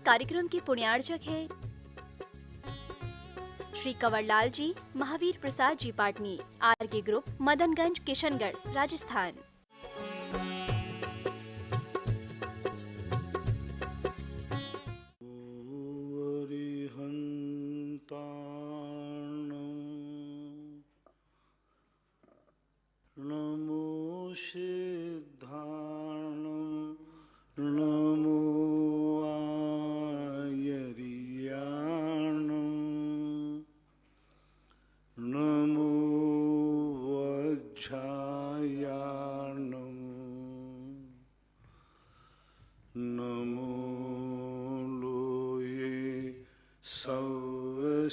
कार्यक्रम के पुण्यार्चक है श्री कंवरलाल जी, महावीर प्रसाद जी पाटनी, आरके ग्रुप, मदनगंज, किशनगढ़, राजस्थान। नमो सिद्धाणं नमो आयर्याणं नमो वज्रायाणं नमो लोये सवसाहूर्णम्।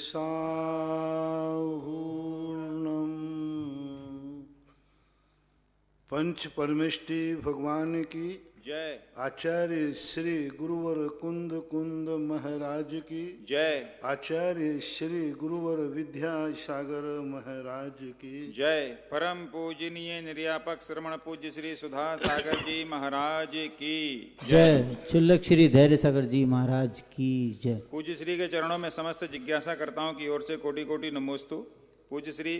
पंच परमेष्टि भगवान की जय। आचार्य श्री गुरुवर कुंद कुंद महाराज की जय। आचार्य श्री गुरुवर विद्यासागर महाराज की जय। परम पूजनीय निर्यापक श्रमण पूज्य श्री सुधा सागर जी महाराज की जय। चुल्लक श्री धैर्य सागर जी महाराज की जय। पूज्य श्री के चरणों में समस्त जिज्ञासा करताओं की ओर से कोटि कोटि नमोस्तु। पूज्य श्री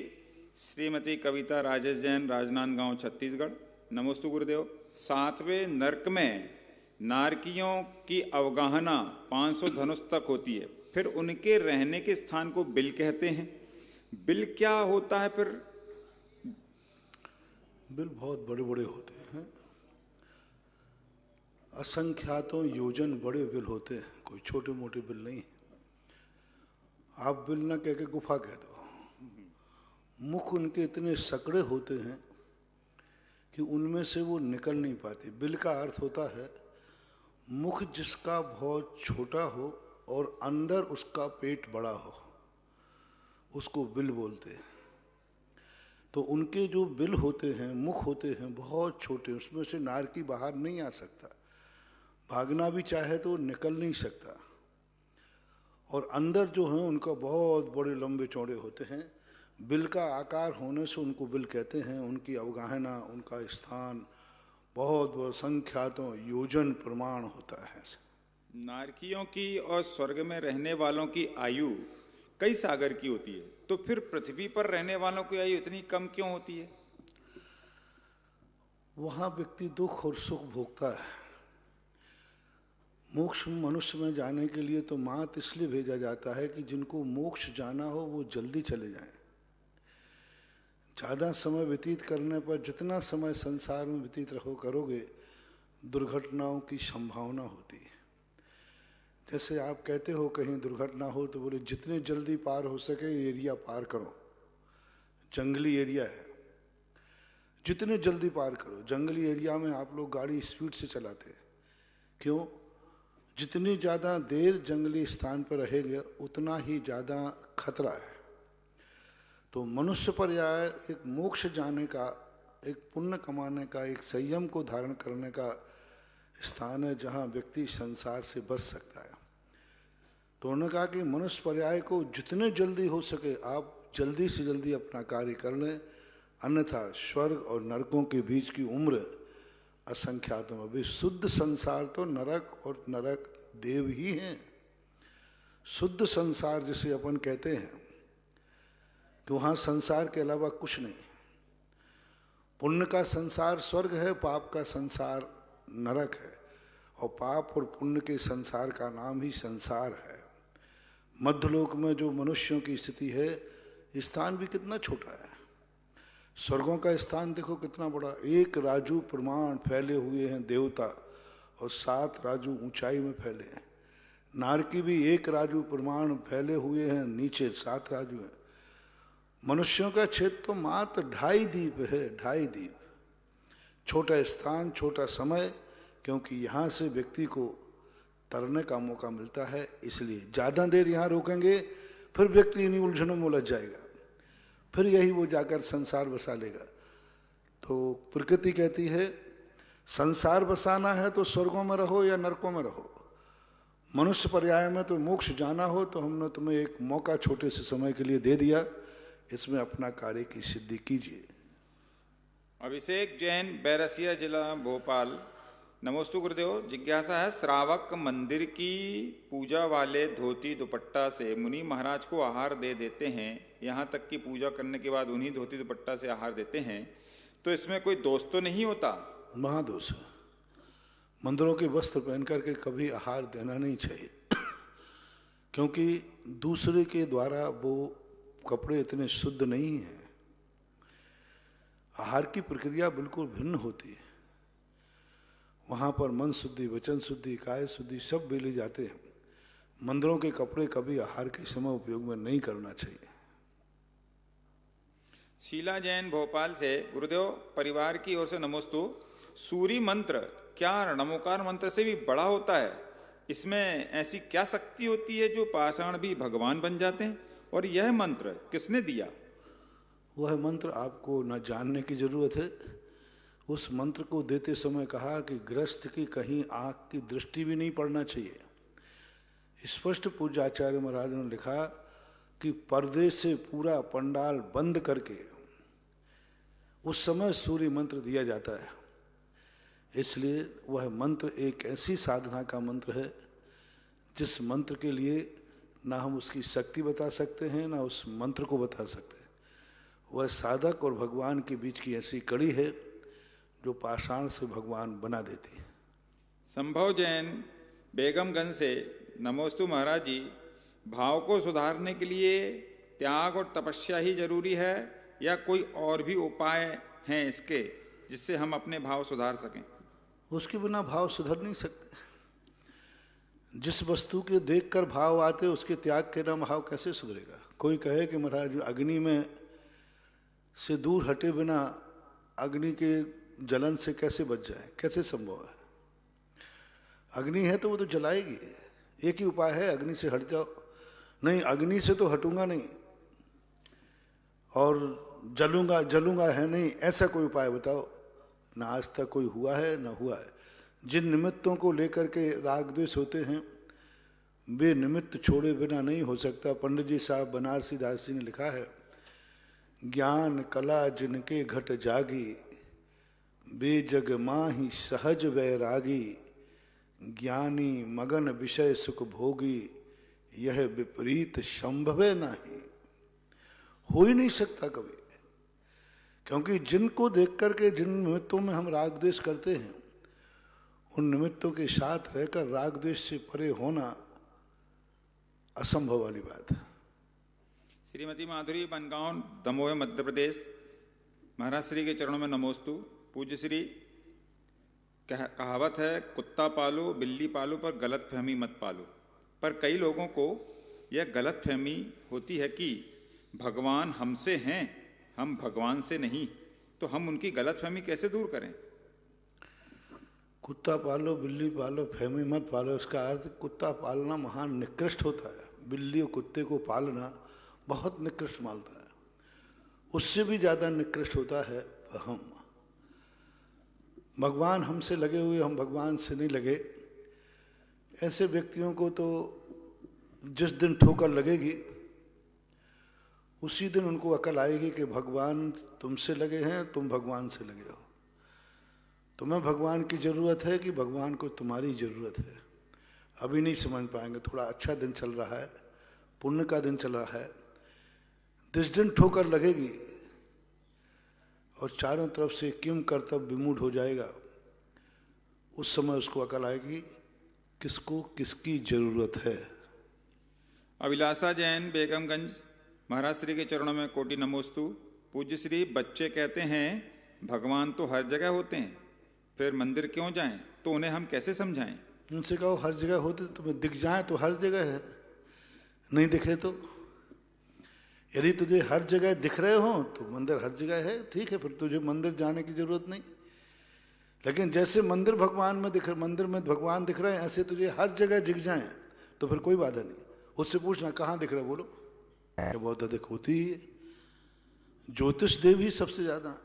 श्रीमती कविता राजेश जैन, राजनांदगांव, छत्तीसगढ़, नमोस्तु गुरुदेव। 7वें नरक में नारकियों की अवगाहना 500 धनुष तक होती है, फिर उनके रहने के स्थान को बिल कहते हैं। बिल क्या होता है फिर? बिल बहुत बड़े बड़े होते हैं, असंख्यातों योजन बड़े बिल होते हैं, कोई छोटे मोटे बिल नहीं। आप बिल ना कह के गुफा कह दो। मुख उनके इतने सकड़े होते हैं कि उनमें से वो निकल नहीं पाते। बिल का अर्थ होता है मुख जिसका बहुत छोटा हो और अंदर उसका पेट बड़ा हो, उसको बिल बोलते हैं। तो उनके जो बिल होते हैं, मुख होते हैं बहुत छोटे, उसमें से नारकी बाहर नहीं आ सकता, भागना भी चाहे तो निकल नहीं सकता। और अंदर जो है उनका बहुत बड़े लंबे चौड़े होते हैं। बिल का आकार होने से उनको बिल कहते हैं। उनकी अवगाहना, उनका स्थान बहुत बहुत संख्यातों योजन प्रमाण होता है। नारकियों की और स्वर्ग में रहने वालों की आयु कई सागर की होती है, तो फिर पृथ्वी पर रहने वालों की आयु इतनी कम क्यों होती है? वहाँ व्यक्ति दुख और सुख भोगता है। मोक्ष मनुष्य में जाने के लिए तो मात इसलिए भेजा जाता है कि जिनको मोक्ष जाना हो वो जल्दी चले जाएं। ज़्यादा समय व्यतीत करने पर जितना समय संसार में व्यतीत करोगे, दुर्घटनाओं की संभावना होती है। जैसे आप कहते हो कहीं दुर्घटना हो तो बोले जितने जल्दी पार हो सके एरिया पार करो, जंगली एरिया है, जितने जल्दी पार करो। जंगली एरिया में आप लोग गाड़ी स्पीड से चलाते हैं, क्यों? जितनी ज़्यादा देर जंगली स्थान पर रहेंगे उतना ही ज़्यादा खतरा है। तो मनुष्य पर यह एक मोक्ष जाने का, एक पुण्य कमाने का, एक संयम को धारण करने का स्थान है जहाँ व्यक्ति संसार से बच सकता है। तो उन्होंने कहा कि मनुष्य पर्याय को जितने जल्दी हो सके आप जल्दी से जल्दी अपना कार्य कर लें, अन्यथा स्वर्ग और नरकों के बीच की उम्र असंख्यात में। अभी शुद्ध संसार तो नरक और नरक देव ही हैं। शुद्ध संसार जिसे अपन कहते हैं कि वहाँ संसार के अलावा कुछ नहीं। पुण्य का संसार स्वर्ग है, पाप का संसार नरक है, और पाप और पुण्य के संसार का नाम ही संसार है। मध्यलोक में जो मनुष्यों की स्थिति है, स्थान भी कितना छोटा है। स्वर्गों का स्थान देखो कितना बड़ा, 1 राजू प्रमाण फैले हुए हैं देवता, और 7 राजू ऊंचाई में फैले हैं। नारकी भी 1 राजू प्रमाण फैले हुए हैं, नीचे 7 राजू हैं। मनुष्यों का क्षेत्र तो मात्र 2.5 द्वीप है, 2.5 द्वीप। छोटा स्थान, छोटा समय, क्योंकि यहाँ से व्यक्ति को तरने का मौका मिलता है। इसलिए ज़्यादा देर यहाँ रोकेंगे फिर व्यक्ति इन्हीं उलझनों में उलझ जाएगा, फिर यही वो जाकर संसार बसा लेगा। तो प्रकृति कहती है संसार बसाना है तो स्वर्गों में रहो या नरकों में रहो। मनुष्य पर्याय में तो मोक्ष जाना हो तो हमने तुम्हें एक मौका छोटे से समय के लिए दे दिया, इसमें अपना कार्य की सिद्धि कीजिए। अभिषेक जैन, बैरसिया जिला, भोपाल, नमोस्तु गुरुदेव। जिज्ञासा है, श्रावक मंदिर की पूजा वाले धोती दुपट्टा से मुनि महाराज को आहार दे देते हैं, यहाँ तक कि पूजा करने के बाद उन्हीं धोती दुपट्टा से आहार देते हैं, तो इसमें कोई दोष तो नहीं होता? महादोष है। मंदिरों के वस्त्र पहन करके कभी आहार देना नहीं चाहिए, क्योंकि दूसरे के द्वारा वो कपड़े इतने शुद्ध नहीं हैं। आहार की प्रक्रिया बिल्कुल भिन्न होती है। वहाँ पर मन शुद्धि, वचन शुद्धि, काय शुद्धि सब बेले जाते हैं। मंदिरों के कपड़े कभी आहार के समय उपयोग में नहीं करना चाहिए। शीला जैन भोपाल से, गुरुदेव परिवार की ओर से नमोस्तु। सूरी मंत्र क्या णमोकार मंत्र से भी बड़ा होता है? इसमें ऐसी क्या शक्ति होती है जो पाषाण भी भगवान बन जाते हैं? और यह मंत्र किसने दिया? वह मंत्र आपको न जानने की जरूरत है। उस मंत्र को देते समय कहा कि गृहस्थ की कहीं आंख की दृष्टि भी नहीं पड़ना चाहिए। स्पष्ट पूज्य आचार्य महाराज ने लिखा कि पर्दे से पूरा पंडाल बंद करके उस समय सूर्य मंत्र दिया जाता है। इसलिए वह मंत्र एक ऐसी साधना का मंत्र है जिस मंत्र के लिए ना हम उसकी शक्ति बता सकते हैं, ना उस मंत्र को बता सकते हैं। वह साधक और भगवान के बीच की ऐसी कड़ी है जो पाषाण से भगवान बना देती है। संभव जैन बेगमगंज से, नमोस्तु महाराज जी। भाव को सुधारने के लिए त्याग और तपस्या ही जरूरी है या कोई और भी उपाय हैं इसके जिससे हम अपने भाव सुधार सकें? उसके बिना भाव सुधर नहीं सकते। जिस वस्तु के देखकर भाव आते उसके त्याग के नाम भाव कैसे सुधरेगा? कोई कहे कि महाराज अग्नि में से दूर हटे बिना अग्नि के जलन से कैसे बच जाए, कैसे संभव है? अग्नि है तो वो तो जलाएगी। एक ही उपाय है, अग्नि से हट जाओ। नहीं, अग्नि से तो हटूंगा नहीं और जलूंगा है नहीं, ऐसा कोई उपाय बताओ। ना आज तक कोई हुआ है ना हुआ है। जिन निमित्तों को लेकर के राग द्वेष होते हैं वे निमित्त छोड़े बिना नहीं हो सकता। पंडित जी साहब बनारसी दास जी ने लिखा है, ज्ञान कला जिनके घट जागी, बेजग माही सहज वैरागी, ज्ञानी मगन विषय सुख भोगी, यह विपरीत संभवे नहीं। हो ही नहीं सकता कभी, क्योंकि जिनको देख करके जिन निमित्तों में हम राग द्वेष करते हैं उन निमित्तों के साथ रहकर राग द्वेष से परे होना असंभव वाली बात है। श्रीमती माधुरी बनगांव दमोह मध्य प्रदेश, महाराज श्री के चरणों में नमोस्तु। पूज्य श्री, कहावत है कुत्ता पालो बिल्ली पालो पर गलत फहमी मत पालो। पर कई लोगों को यह गलत फहमी होती है कि भगवान हमसे हैं, हम भगवान से नहीं। तो हम उनकी गलत फहमी कैसे दूर करें? कुत्ता पालो बिल्ली पालो फहमी मत पालो, इसका अर्थ कुत्ता पालना महान निकृष्ट होता है। बिल्ली और कुत्ते को पालना बहुत निकृष्ट मानता है। उससे भी ज़्यादा निकृष्ट होता है हम। भगवान हमसे लगे हुए, हम भगवान से नहीं लगे। ऐसे व्यक्तियों को तो जिस दिन ठोकर लगेगी उसी दिन उनको अकल आएगी कि भगवान तुमसे लगे हैं, तुम भगवान से लगे हो। तुम्हें भगवान की ज़रूरत है कि भगवान को तुम्हारी ज़रूरत है? अभी नहीं समझ पाएंगे। थोड़ा अच्छा दिन चल रहा है, पुण्य का दिन चल रहा है। जिस दिन ठोकर लगेगी और चारों तरफ से किम कर्तव्य विमूढ़ हो जाएगा, उस समय उसको अकल आएगी किसको किसकी जरूरत है। अभिलाषा जैन बेगमगंज, महाराज श्री के चरणों में कोटि नमोस्तु। पूज्य श्री, बच्चे कहते हैं भगवान तो हर जगह होते हैं, फिर मंदिर क्यों जाएं? तो उन्हें हम कैसे समझाएं? उनसे कहो हर जगह होते, तुम्हें दिख जाए तो हर जगह है, नहीं दिखे तो? यदि तुझे हर जगह दिख रहे हो तो मंदिर हर जगह है, ठीक है, फिर तुझे मंदिर जाने की जरूरत नहीं। लेकिन जैसे मंदिर भगवान में मंदिर में भगवान दिख रहे हैं, ऐसे तुझे हर जगह दिख जाए तो फिर कोई बाधा नहीं। उससे पूछना कहाँ दिख रहा है, बोलो। क्या बहुत अधिक होती है। ज्योतिष देव ही सबसे ज्यादा,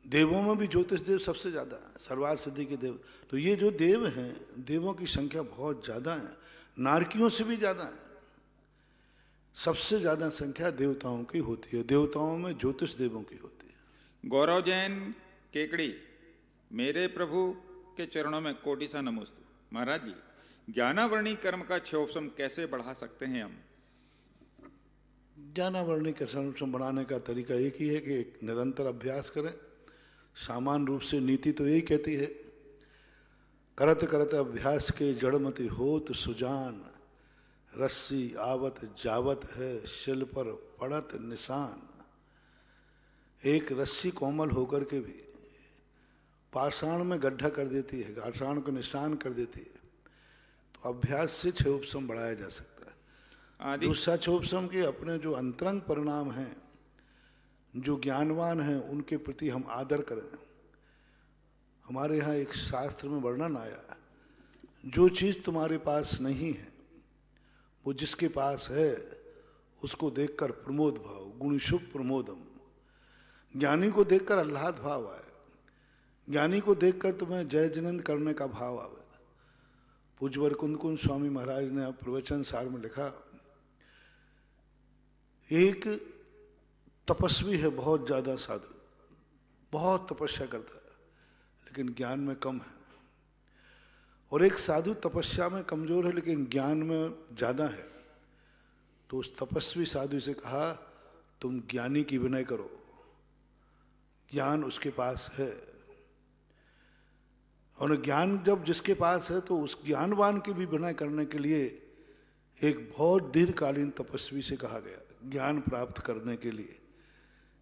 देवों में भी ज्योतिष देव सबसे ज्यादा, सर्वार सिद्धि के देव। तो ये जो देव हैं, देवों की संख्या बहुत ज्यादा है, नारकियों से भी ज्यादा है। सबसे ज्यादा संख्या देवताओं की होती है। देवताओं में ज्योतिष देवों की होती है। गौरव जैन केकड़ी, मेरे प्रभु के चरणों में कोटि सा नमोस्तु। महाराज जी, ज्ञानावरणी कर्म का क्षोभसम कैसे बढ़ा सकते हैं हम? ज्ञानावरणी के संरक्षण बनाने का तरीका एक ही है कि एक निरंतर अभ्यास करें। सामान्य रूप से नीति तो यही कहती है, करत करत अभ्यास के जड़मति होत सुजान, रस्सी आवत जावत है शिल पर पड़त निशान। एक रस्सी कोमल होकर के भी पाषाण में गड्ढा कर देती है, पाषाण को निशान कर देती है। तो अभ्यास से क्षोभसम बढ़ाया जा सकता है। दूसरा क्षोभसम के अपने जो अंतरंग परिणाम हैं, जो ज्ञानवान हैं, उनके प्रति हम आदर करें। हमारे यहाँ एक शास्त्र में वर्णन आया, जो चीज़ तुम्हारे पास नहीं है वो जिसके पास है उसको देखकर प्रमोद भाव, गुणशुभ प्रमोदम। ज्ञानी को देखकर आह्लाद भाव आए, ज्ञानी को देखकर तुम्हें जय जिनंद करने का भाव आवे। पूज्यवर कुंदकुंज स्वामी महाराज ने प्रवचन सार में लिखा, एक तपस्वी है, बहुत ज्यादा साधु, बहुत तपस्या करता है लेकिन ज्ञान में कम है, और एक साधु तपस्या में कमजोर है लेकिन ज्ञान में ज्यादा है। तो उस तपस्वी साधु से कहा, तुम ज्ञानी की विनय करो, ज्ञान उसके पास है। और ज्ञान जब जिसके पास है तो उस ज्ञानवान की भी विनय करने के लिए एक बहुत दीर्घकालीन तपस्वी से कहा गया, ज्ञान प्राप्त करने के लिए।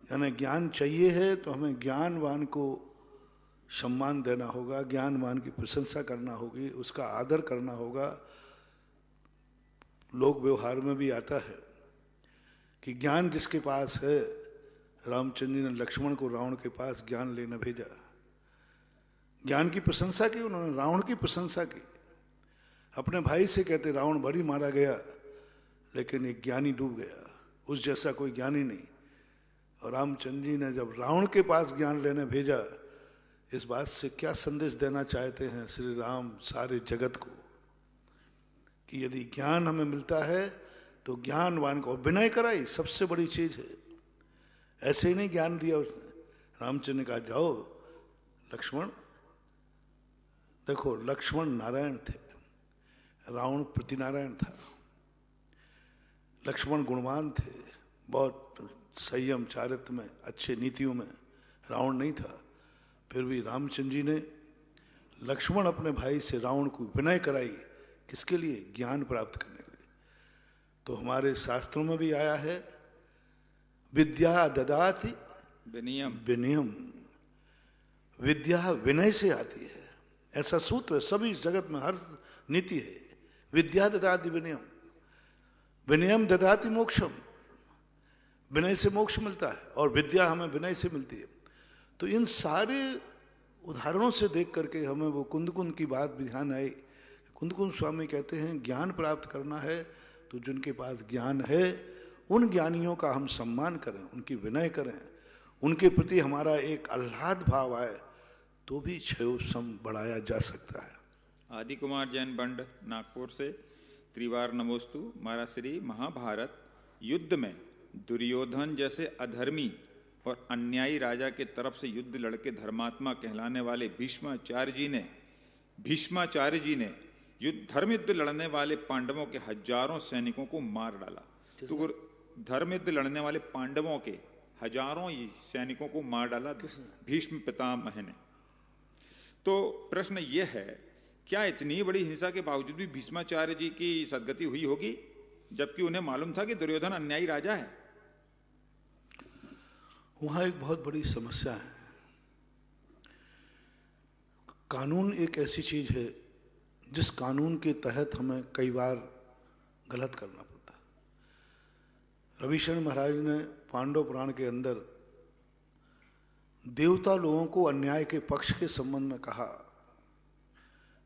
यानी ज्ञान चाहिए है तो हमें ज्ञानवान को सम्मान देना होगा, ज्ञानवान की प्रशंसा करना होगी, उसका आदर करना होगा। लोक व्यवहार में भी आता है कि ज्ञान जिसके पास है, रामचंद्र जी ने लक्ष्मण को रावण के पास ज्ञान लेने भेजा, ज्ञान की प्रशंसा की उन्होंने, रावण की प्रशंसा की। अपने भाई से कहते रावण बड़ी मारा गया लेकिन एक ज्ञानी डूब गया, उस जैसा कोई ज्ञानी नहीं। और रामचंद्र जी ने जब रावण के पास ज्ञान लेने भेजा, इस बात से क्या संदेश देना चाहते हैं श्री राम सारे जगत को, कि यदि ज्ञान हमें मिलता है तो ज्ञानवान को विनय कराई सबसे बड़ी चीज है। ऐसे ही नहीं ज्ञान दिया उसने। रामचंद्र ने कहा, जाओ लक्ष्मण, देखो लक्ष्मण नारायण थे, रावण प्रतिनारायण था। लक्ष्मण गुणवान थे, बहुत संयम चारित्र में, अच्छे नीतियों में, रावण नहीं था। फिर भी रामचंद्र जी ने लक्ष्मण अपने भाई से रावण को विनय कराई, किसके लिए? ज्ञान प्राप्त करने के लिए। तो हमारे शास्त्रों में भी आया है, विद्या ददाति विनयम विनयम, विद्या विनय से आती है, ऐसा सूत्र सभी जगत में हर नीति है। विद्या ददाति विनयम, विनयम ददाति मोक्षम, विनय से मोक्ष मिलता है और विद्या हमें विनय से मिलती है। तो इन सारे उदाहरणों से देख करके हमें वो कुंदकुंद की बात भी ध्यान आई। कुंदकुंद स्वामी कहते हैं, ज्ञान प्राप्त करना है तो जिनके पास ज्ञान है उन ज्ञानियों का हम सम्मान करें, उनकी विनय करें, उनके प्रति हमारा एक आह्लाद भाव आए, तो भी क्षयोसम बढ़ाया जा सकता है। आदि कुमार जैन बंड नागपुर से त्रिवार नमोस्तु। महाराज श्री, महाभारत युद्ध में दुर्योधन जैसे अधर्मी और अन्यायी राजा के तरफ से युद्ध लड़के धर्मात्मा कहलाने वाले भीष्माचार्य जी ने धर्म युद्ध लड़ने वाले पांडवों के हजारों सैनिकों को मार डाला। तो धर्म युद्ध लड़ने वाले पांडवों के हजारों सैनिकों को मार डाला भीष्म पितामह ने। तो प्रश्न यह है, क्या इतनी बड़ी हिंसा के बावजूद भी भीष्माचार्य जी की सदगति हुई होगी, जबकि उन्हें मालूम था कि दुर्योधन अन्यायी राजा है? वहां एक बहुत बड़ी समस्या है। कानून एक ऐसी चीज है जिस कानून के तहत हमें कई बार गलत करना पड़ता है। रविशंकर महाराज ने पांडव पुराण के अंदर देवता लोगों को अन्याय के पक्ष के संबंध में कहा।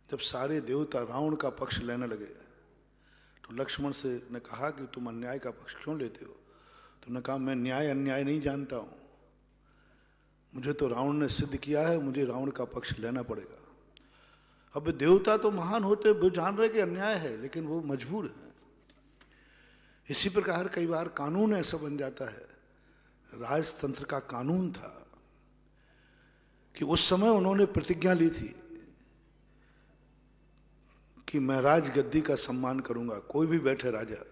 जब सारे देवता रावण का पक्ष लेने लगे तो लक्ष्मण से ने कहा कि तुम अन्याय का पक्ष क्यों लेते हो? तो उन्होंने कहा, मैं न्याय अन्याय नहीं जानता हूं, मुझे तो रावण ने सिद्ध किया है, मुझे रावण का पक्ष लेना पड़ेगा। अब देवता तो महान होते, वो जान रहे कि अन्याय है, लेकिन वो मजबूर है। इसी प्रकार कई बार कानून ऐसा बन जाता है, राजतंत्र का कानून था कि उस समय उन्होंने प्रतिज्ञा ली थी कि मैं राज गद्दी का सम्मान करूंगा, कोई भी बैठे राजा।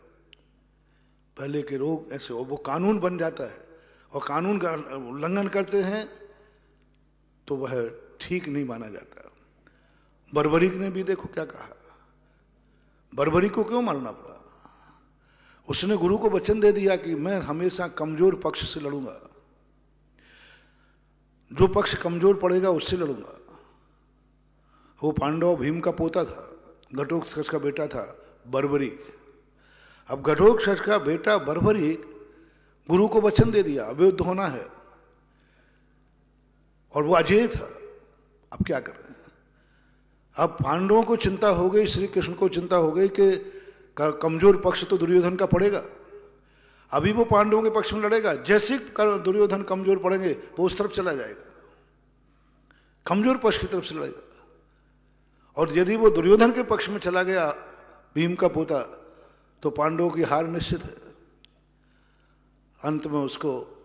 पहले के लोग ऐसे, और वो कानून बन जाता है और कानून का उल्लंघन करते हैं तो वह ठीक नहीं माना जाता। बर्बरीक ने भी देखो क्या कहा, बर्बरीक को क्यों मारना पड़ा? उसने गुरु को वचन दे दिया कि मैं हमेशा कमजोर पक्ष से लड़ूंगा, जो पक्ष कमजोर पड़ेगा उससे लड़ूंगा। वो पांडव भीम का पोता था, घटोत्कच का बेटा था बर्बरीक। अब घटोत्कच का बेटा बर्बरीक गुरु को वचन दे दिया अब युद्ध होना है, और वो अजय था। अब क्या कर रहे हैं? अब पांडवों को चिंता हो गई, श्री कृष्ण को चिंता हो गई कि कमजोर पक्ष तो दुर्योधन का पड़ेगा। अभी वो पांडवों के पक्ष में लड़ेगा, जैसे दुर्योधन कमजोर पड़ेंगे वो उस तरफ चला जाएगा, कमजोर पक्ष की तरफ से लड़ेगा। और यदि वो दुर्योधन के पक्ष में चला गया भीम का पोता, तो पांडवों की हार निश्चित है। अंत में उसको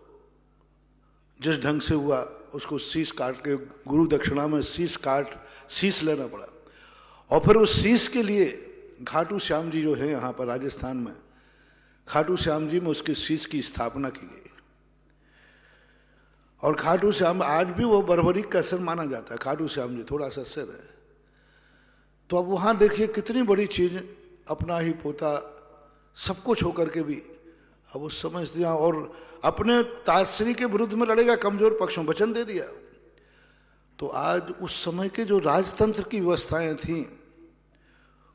जिस ढंग से हुआ उसको शीश काट के, गुरु दक्षिणा में शीश लेना पड़ा। और फिर उस शीश के लिए खाटू श्याम जी जो है यहाँ पर राजस्थान में, खाटू श्याम जी में उसके शीश की स्थापना की गई। और खाटू श्याम आज भी वो बर्बरीक का सिर माना जाता है। खाटू श्याम जी थोड़ा सा सिर है। तो अब वहाँ देखिए कितनी बड़ी चीज, अपना ही पोता सब कुछ होकर के भी अब उस समझ दिया, और अपने ताश्री के विरुद्ध में लड़ेगा, कमजोर पक्ष में वचन दे दिया। तो आज उस समय के जो राजतंत्र की व्यवस्थाएं थीं,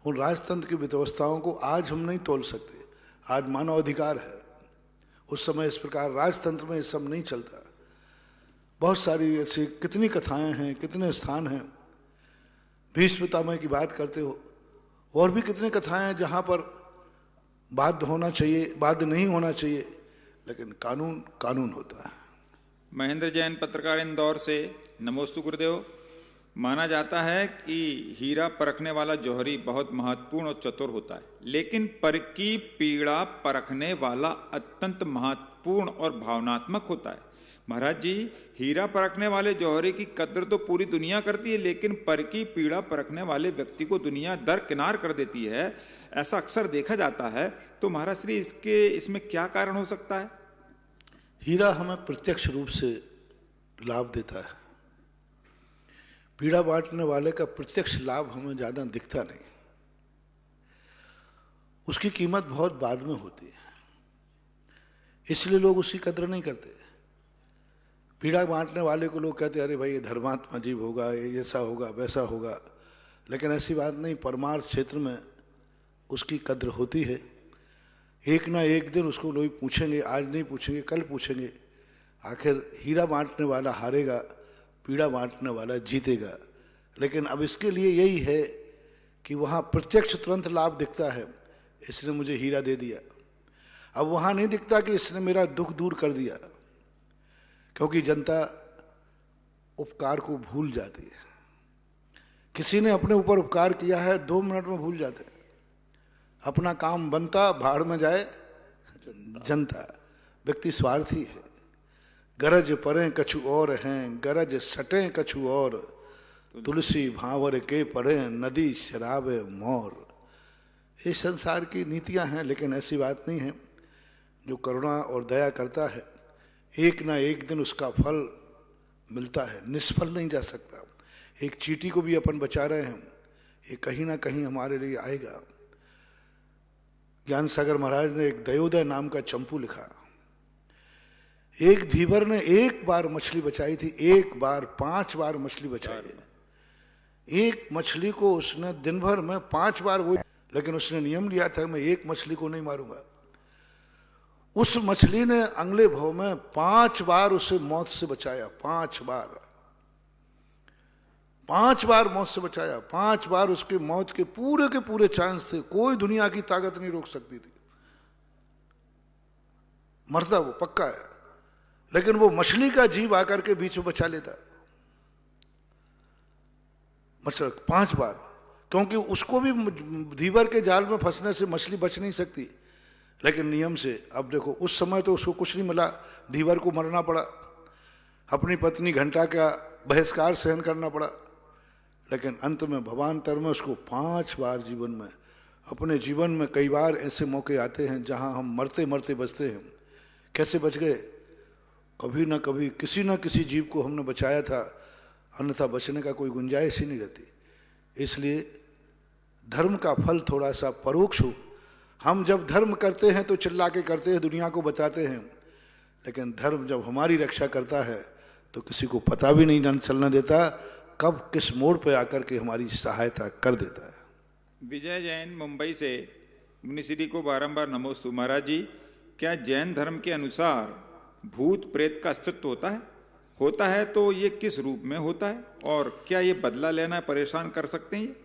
उन राजतंत्र की व्यवस्थाओं को आज हम नहीं तोल सकते। आज मानव अधिकार है, उस समय इस प्रकार राजतंत्र में ये सब नहीं चलता। बहुत सारी ऐसी कितनी कथाएं हैं, कितने स्थान हैं। भीष्म पितामह की बात करते हो, और भी कितने कथाएं हैं जहाँ पर बाध्य होना चाहिए, बाध्य नहीं होना चाहिए, लेकिन कानून कानून होता है। महेंद्र जैन पत्रकार इंदौर से, नमोस्तु गुरुदेव। माना जाता है कि हीरा परखने वाला जौहरी बहुत महत्वपूर्ण और चतुर होता है, लेकिन पर की पीड़ा परखने वाला अत्यंत महत्वपूर्ण और भावनात्मक होता है। महाराज जी, हीरा परखने वाले जौहरी की कद्र तो पूरी दुनिया करती है, लेकिन पर की पीड़ा परखने वाले व्यक्ति को दुनिया दरकिनार कर देती है, ऐसा अक्सर देखा जाता है। तो महाराज श्री, इसमें क्या कारण हो सकता है? हीरा हमें प्रत्यक्ष रूप से लाभ देता है। पीड़ा बांटने वाले का प्रत्यक्ष लाभ हमें ज्यादा दिखता नहीं, उसकी कीमत बहुत बाद में होती है, इसलिए लोग उसकी कद्र नहीं करते। पीड़ा बांटने वाले को लोग कहते हैं अरे भाई ये धर्मात्मा जीव होगा, ये ऐसा होगा वैसा होगा, लेकिन ऐसी बात नहीं। परमार्थ क्षेत्र में उसकी कद्र होती है। एक ना एक दिन उसको लोग पूछेंगे, आज नहीं पूछेंगे कल पूछेंगे। आखिर हीरा बांटने वाला हारेगा, पीड़ा बांटने वाला जीतेगा। लेकिन अब इसके लिए यही है कि वहाँ प्रत्यक्ष तुरंत लाभ दिखता है, इसने मुझे हीरा दे दिया। अब वहाँ नहीं दिखता कि इसने मेरा दुख दूर कर दिया, क्योंकि जनता उपकार को भूल जाती है। किसी ने अपने ऊपर उपकार किया है, 2 मिनट में भूल जाते हैं। अपना काम बनता, भाड़ में जाए जनता। व्यक्ति स्वार्थी है। गरज परें कछु और हैं, गरज सटें कछु और, तुलसी भांवर के पढ़े नदी शराबे मोर। इस संसार की नीतियां हैं, लेकिन ऐसी बात नहीं है। जो करुणा और दया करता है, एक ना एक दिन उसका फल मिलता है, निष्फल नहीं जा सकता। एक चींटी को भी अपन बचा रहे हैं, ये कहीं ना कहीं हमारे लिए आएगा। ज्ञान सागर महाराज ने एक दयोदय नाम का चंपू लिखा। एक धीवर ने एक बार मछली बचाई थी, एक बार 5 बार मछली बचाई। एक मछली को उसने दिन भर में 5 बार वो, लेकिन उसने नियम लिया था मैं एक मछली को नहीं मारूंगा। उस मछली ने अगले भाव में 5 बार उसे मौत से बचाया। 5 बार मौत से बचाया। 5 बार उसके मौत के पूरे चांस थे, कोई दुनिया की ताकत नहीं रोक सकती थी। मरता वो पक्का है, लेकिन वो मछली का जीव आकर के बीच में बचा लेता। मछली 5 बार, क्योंकि उसको भी धीवर के जाल में फंसने से मछली बच नहीं सकती, लेकिन नियम से। अब देखो उस समय तो उसको कुछ नहीं मिला, धीवर को मरना पड़ा। अपनी पत्नी घंटा का बहिष्कार सहन करना पड़ा, लेकिन अंत में भवान्तर में उसको 5 बार जीवन में, अपने जीवन में कई बार ऐसे मौके आते हैं जहां हम मरते मरते बचते हैं। कैसे बच गए? कभी ना कभी किसी न किसी जीव को हमने बचाया था, अन्यथा बचने का कोई गुंजाइश ही नहीं रहती। इसलिए धर्म का फल थोड़ा सा परोक्ष हो। हम जब धर्म करते हैं तो चिल्ला के करते हैं, दुनिया को बताते हैं, लेकिन धर्म जब हमारी रक्षा करता है तो किसी को पता भी नहीं चलना देता कब किस मोड़ पे आकर के हमारी सहायता कर देता है। विजय जैन मुंबई से मुनिश्री को बारंबार नमोस्तु। महाराज जी, क्या जैन धर्म के अनुसार भूत प्रेत का अस्तित्व होता है? होता है तो ये किस रूप में होता है, और क्या ये बदला लेना परेशान कर सकते हैं?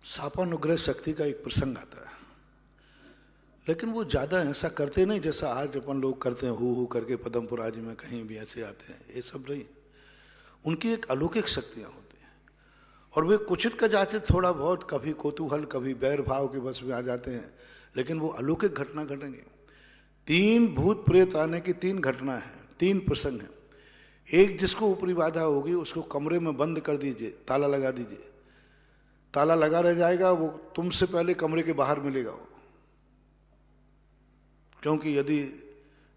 शापानुग्रह शक्ति का एक प्रसंग आता है, लेकिन वो ज़्यादा ऐसा करते नहीं जैसा आज अपन लोग करते हैं, हु करके पदमपुराजी में कहीं भी ऐसे आते हैं। ये सब नहीं, उनकी एक अलौकिक शक्तियाँ होती हैं और वे कुचित का जाते थोड़ा बहुत, कभी कौतूहल कभी बैर भाव के बस में आ जाते हैं, लेकिन वो अलौकिक घटना घटेंगे। 3 भूत प्रेत आने की 3 घटना है, 3 प्रसंग हैं। एक, जिसको ऊपरी बाधा होगी उसको कमरे में बंद कर दीजिए, ताला लगा दीजिए, ताला लगा रह जाएगा, वो तुमसे पहले कमरे के बाहर मिलेगा वो, क्योंकि यदि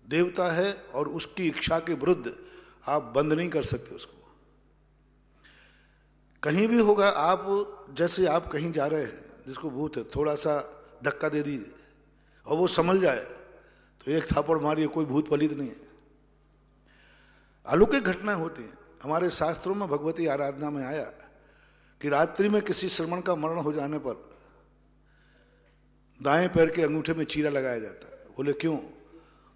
देवता है और उसकी इच्छा के विरुद्ध आप बंद नहीं कर सकते उसको। कहीं भी होगा, आप जैसे आप कहीं जा रहे हैं, जिसको भूत है थोड़ा सा धक्का दे दीजिए और वो समझ जाए तो एक थापड़ मारिए, कोई भूत पलित नहीं है। अलौकिक घटना होती है। हमारे शास्त्रों में भगवती आराधना में आया कि रात्रि में किसी श्रमण का मरण हो जाने पर दाएं पैर के अंगूठे में चीरा लगाया जाता है। बोले क्यों?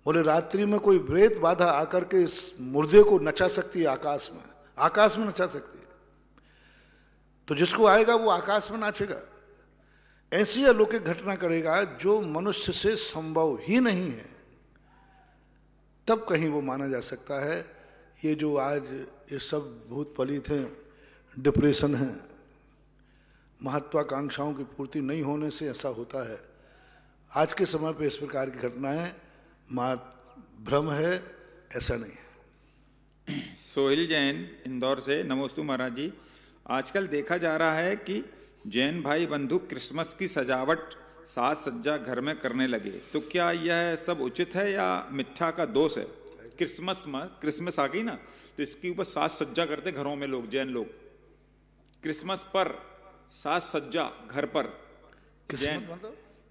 बोले रात्रि में कोई प्रेत बाधा आकर के इस मुर्दे को नचा सकती है, आकाश में नचा सकती है, तो जिसको आएगा वो आकाश में नाचेगा। ऐसी अलौकिक घटना करेगा जो मनुष्य से संभव ही नहीं है, तब कहीं वो माना जा सकता है। ये जो आज ये सब भूत पलित हैं, डिप्रेशन है, महत्वाकांक्षाओं की पूर्ति नहीं होने से ऐसा होता है। आज के समय पे इस प्रकार की घटनाएं भ्रम है, ऐसा नहीं। सोहिल जैन इंदौर से नमोस्तु। महाराज जी, आजकल देखा जा रहा है कि जैन भाई बंधु क्रिसमस की सजावट साज सज्जा घर में करने लगे, तो क्या यह सब उचित है या मिथ्या का दोष है? क्रिसमस आ गई ना, तो इसके ऊपर साज सज्जा करते घरों में लोग, जैन लोग क्रिसमस पर साज सज्जा घर पर।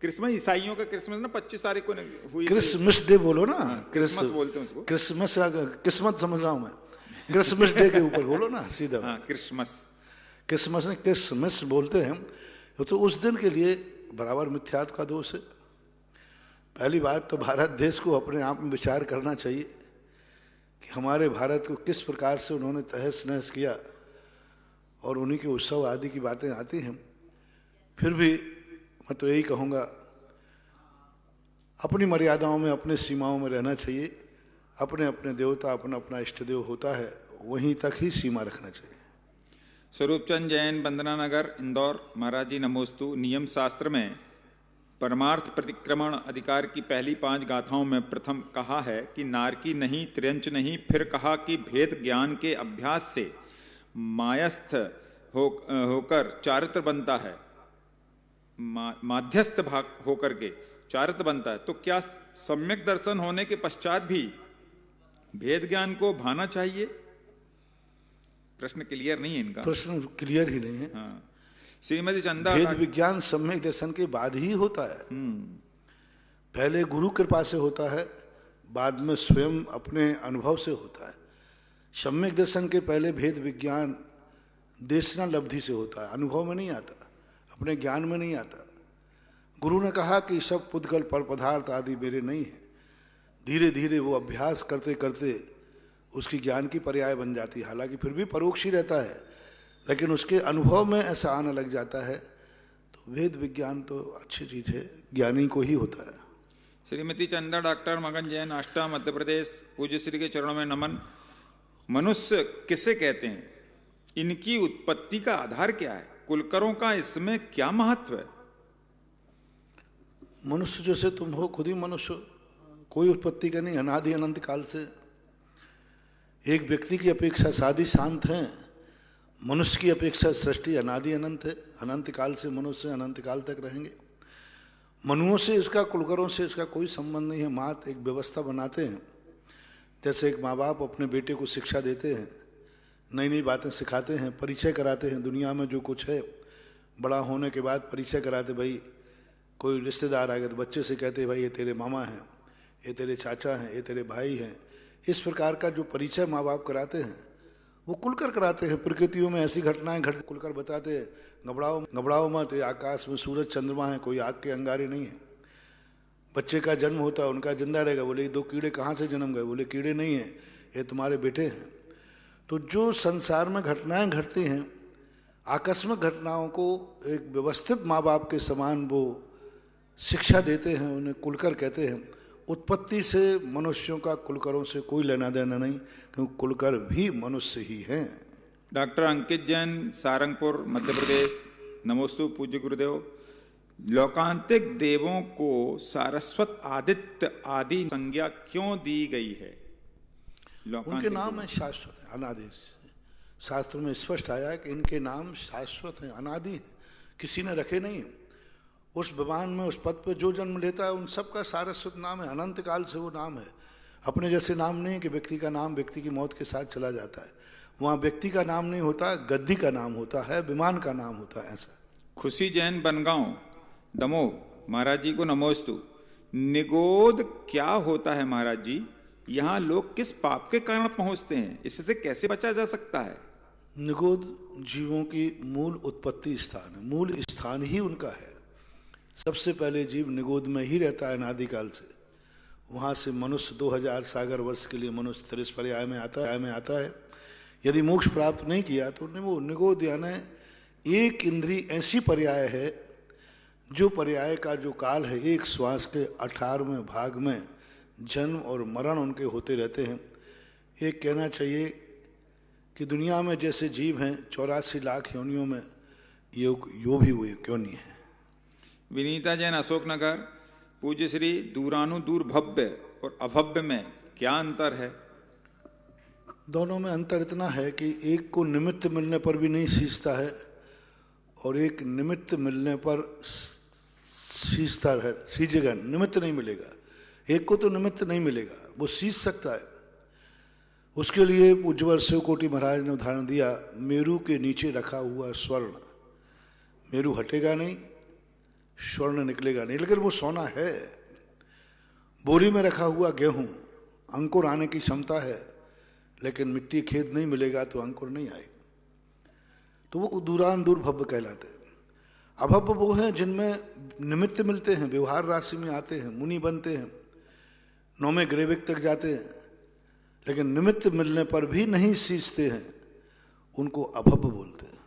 क्रिसमस ईसाइयों का क्रिसमस ना 25 तारीख को हुई, क्रिसमस डे बोलो ना, क्रिसमस बोलते हैं उसको। क्रिसमस किस्मत समझ रहा हूं मैं, क्रिसमस डे के ऊपर बोलो ना सीधा। हाँ, क्रिसमस ने क्रिसमस बोलते हैं, तो उस दिन के लिए बराबर मिथ्यात्व का दोष है। पहली बात तो भारत देश को अपने आप में विचार करना चाहिए कि हमारे भारत को किस प्रकार से उन्होंने तहस नहस किया, और उन्हीं के उत्सव आदि की बातें आती हैं। फिर भी मैं तो यही कहूँगा, अपनी मर्यादाओं में, अपने सीमाओं में रहना चाहिए। अपने अपने देवता, अपना अपना इष्ट देव होता है, वहीं तक ही सीमा रखना चाहिए। स्वरूपचंद जैन, बंदना नगर, इंदौर। महाराज जी नमोस्तु। नियम शास्त्र में परमार्थ प्रतिक्रमण अधिकार की पहली 5 गाथाओं में प्रथम कहा है कि नारकी नहीं, त्र्यंच नहीं, फिर कहा कि भेद ज्ञान के अभ्यास से मायस्थ होकर चारित्र बनता है, माध्यस्थ भाग होकर के चारित्र बनता है। तो क्या सम्यक दर्शन होने के पश्चात भी भेद ज्ञान को भाना चाहिए? प्रश्न क्लियर नहीं है इनका। प्रश्न क्लियर ही नहीं है। हाँ। श्रीमती चंदा, भेद विज्ञान सम्यक दर्शन के बाद ही होता है। पहले गुरु कृपा से होता है, बाद में स्वयं अपने अनुभव से होता है। सम्यक दर्शन के पहले भेद विज्ञान देशना लब्धि से होता है, अनुभव में नहीं आता, अपने ज्ञान में नहीं आता। गुरु ने कहा कि सब पुद्गल पर पदार्थ आदि मेरे नहीं है। धीरे धीरे वो अभ्यास करते करते उसकी ज्ञान की पर्याय बन जाती है। हालांकि फिर भी परोक्ष ही रहता है, लेकिन उसके अनुभव में ऐसा आने लग जाता है। तो वेद विज्ञान तो अच्छी चीज है, ज्ञानी को ही होता है। श्रीमती चंदा, डॉक्टर मगन जैन, आष्टा, मध्य प्रदेश। पूज्य श्री के चरणों में नमन। मनुष्य किसे कहते हैं? इनकी उत्पत्ति का आधार क्या है? कुलकरों का इसमें क्या महत्व है? मनुष्य जैसे तुम हो, खुद ही मनुष्य, कोई उत्पत्ति का नहीं, अनादि अनंत काल से। एक व्यक्ति की अपेक्षा शादी शांत है, मनुष्य की अपेक्षा सृष्टि अनादि अनंत है। अनंत काल से मनुष्य अनंत काल तक रहेंगे। मनुओं से इसका, कुलकरों से इसका कोई संबंध नहीं है। मात एक व्यवस्था बनाते हैं, जैसे एक माँ बाप अपने बेटे को शिक्षा देते हैं, नई नई बातें सिखाते हैं, परिचय कराते हैं दुनिया में जो कुछ है। बड़ा होने के बाद परिचय कराते, भाई कोई रिश्तेदार आ गए तो बच्चे से कहते भाई ये तेरे मामा हैं, ये तेरे चाचा हैं, ये तेरे भाई हैं। इस प्रकार का जो परिचय माँ बाप कराते हैं वो कुलकर कराते हैं। प्रकृतियों में ऐसी घटनाएं घट कुलकर बताते हैं, घबराओ मत, ये आकाश में सूरज चंद्रमा है, कोई आग के अंगारे नहीं है। बच्चे का जन्म होता है, उनका जिंदा रहेगा, बोले 2 कीड़े कहाँ से जन्म गए, बोले कीड़े नहीं हैं, ये तुम्हारे बेटे हैं। तो जो संसार में घटनाएं घटती हैं, आकस्मिक घटनाओं को एक व्यवस्थित माँ बाप के समान वो शिक्षा देते हैं, उन्हें कुलकर कहते हैं। उत्पत्ति से मनुष्यों का कुलकरों से कोई लेना देना नहीं, क्योंकि कुलकर भी मनुष्य ही हैं। डॉक्टर अंकित जैन, सारंगपुर, मध्य प्रदेश। नमोस्तु पूज्य गुरुदेव। लौकांतिक देवों को सारस्वत, आदित्य आदि संज्ञा क्यों दी गई है? उनके नाम है शाश्वत है, अनादि। शास्त्र में स्पष्ट आया है कि इनके नाम शाश्वत हैं, अनादि हैं, किसी ने रखे नहीं। उस विमान में, उस पद पर जो जन्म लेता है उन सबका सारस्वत नाम है, अनंत काल से वो नाम है। अपने जैसे नाम नहीं कि व्यक्ति का नाम व्यक्ति की मौत के साथ चला जाता है। वहाँ व्यक्ति का नाम नहीं होता, गद्दी का नाम होता है, विमान का नाम होता है। ऐसा। खुशी जैन, बनगांव, दमोह। महाराज जी को नमोस्तु। निगोद क्या होता है महाराज जी? यहाँ लोग किस पाप के कारण पहुंचते हैं? इससे कैसे बचा जा सकता है? निगोद जीवों की मूल उत्पत्ति स्थान है, मूल स्थान ही उनका है। सबसे पहले जीव निगोद में ही रहता है अनादिकाल से। वहाँ से मनुष्य 2000 सागर वर्ष के लिए मनुष्य 30 पर्याय में आता है। यदि मोक्ष प्राप्त नहीं किया तो वो निगोद यानी एक इंद्री ऐसी पर्याय है जो पर्याय का जो काल है, एक श्वास के 18वें भाग में जन्म और मरण उनके होते रहते हैं। एक कहना चाहिए कि दुनिया में जैसे जीव हैं 84 लाख योनियों में यो भी हुए क्यों नहीं है। विनीता जैन, अशोकनगर। पूज्य श्री, दूरानुदूर भव्य और अभव्य में क्या अंतर है? दोनों में अंतर इतना है कि एक को निमित्त मिलने पर भी नहीं सींचता है और एक निमित्त मिलने पर सींचता है, सींचेगा, निमित्त नहीं मिलेगा। एक को तो निमित्त नहीं मिलेगा, वो सींच सकता है। उसके लिए पूज्यवर शिवकोटि महाराज ने उदाहरण दिया, मेरू के नीचे रखा हुआ स्वर्ण। मेरू हटेगा नहीं, स्वर्ण निकलेगा नहीं, लेकिन वो सोना है। बोरी में रखा हुआ गेहूं, अंकुर आने की क्षमता है, लेकिन मिट्टी खेत नहीं मिलेगा तो अंकुर नहीं आएगा। तो वो दूरानुदूर भव्य कहलाते हैं। अभव्य वो हैं जिनमें निमित्त मिलते हैं, व्यवहार राशि में आते हैं, मुनि बनते हैं, 9वें ग्रेविक तक जाते हैं, लेकिन निमित्त मिलने पर भी नहीं सींचते हैं, उनको अभव्य बोलते हैं।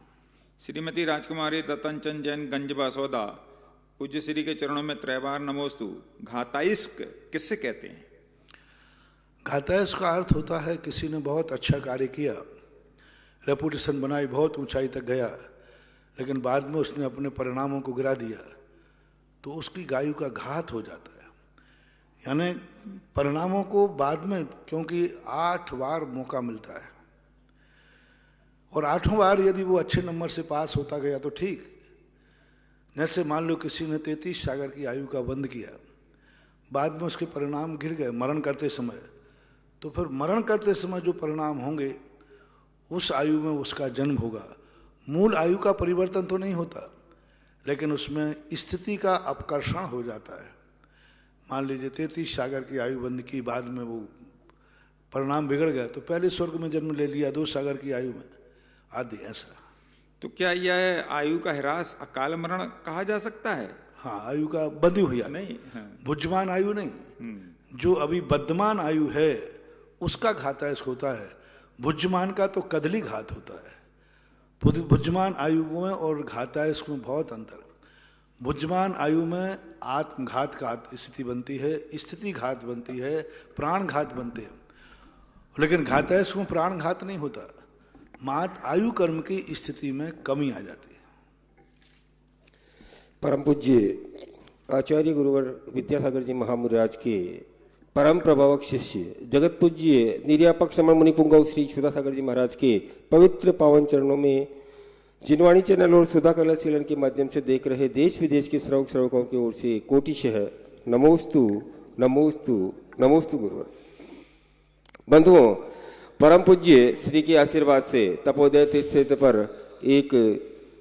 श्रीमती राजकुमारी रतनचंद जैन, गंज बासौदा। पूज्य श्री के चरणों में त्रैबार नमोस्तु। घाताइस्क किससे कहते हैं? घाताइस्क का अर्थ होता है किसी ने बहुत अच्छा कार्य किया, रेपुटेशन बनाई, बहुत ऊंचाई तक गया, लेकिन बाद में उसने अपने परिणामों को गिरा दिया, तो उसकी गायु का घात हो जाता है। यानी परिणामों को बाद में, क्योंकि 8 बार मौका मिलता है और 8वां बार यदि वो अच्छे नंबर से पास होता गया तो ठीक। जैसे मान लो किसी ने 33 सागर की आयु का बंद किया, बाद में उसके परिणाम गिर गए मरण करते समय, तो फिर मरण करते समय जो परिणाम होंगे उस आयु में उसका जन्म होगा। मूल आयु का परिवर्तन तो नहीं होता, लेकिन उसमें स्थिति का अपकर्षण हो जाता है। मान लीजिए 33 सागर की आयु बंद की, बाद में वो परिणाम बिगड़ गया तो पहले स्वर्ग में जन्म ले लिया 2 सागर की आयु में आदि। ऐसा। तो क्या यह आयु का ह्रास अकाल मरण कहा जा सकता है? हाँ, आयु का बंधी हुई आयु नहीं, भुज्यमान आयु नहीं। जो अभी बद्धमान आयु है उसका घाताइस्क होता है, भुज्यमान का तो कदली घात होता है। भुज्यमान आयु में और घाताइस्क में बहुत अंतर है। भुज्यमान आयु में आत्मघात का स्थिति बनती है, स्थिति घात बनती है, प्राण घात बनते हैं, लेकिन घाताइस्क में प्राण घात नहीं होता, मात आयु कर्म की स्थिति में कमी आ जाती है। परम पूज्य आचार्य गुरुवर विद्यासागर जी महामुराज के परम प्रभावक शिष्य जगत पूज्य निर्यापक समण मुनि पुंगव श्री सुधासागर जी महाराज के पवित्र पावन चरणों में जिनवाणी चैनल और सुधा कला चैनल के माध्यम से देख रहे देश विदेश के श्रवक श्रवकों की ओर से कोटिशः नमोस्तु नमोस्तु नमोस्तु गुरुवर। बंधुओं, परम पूज्य श्री के आशीर्वाद से तपोदय तीर्थ क्षेत्र पर एक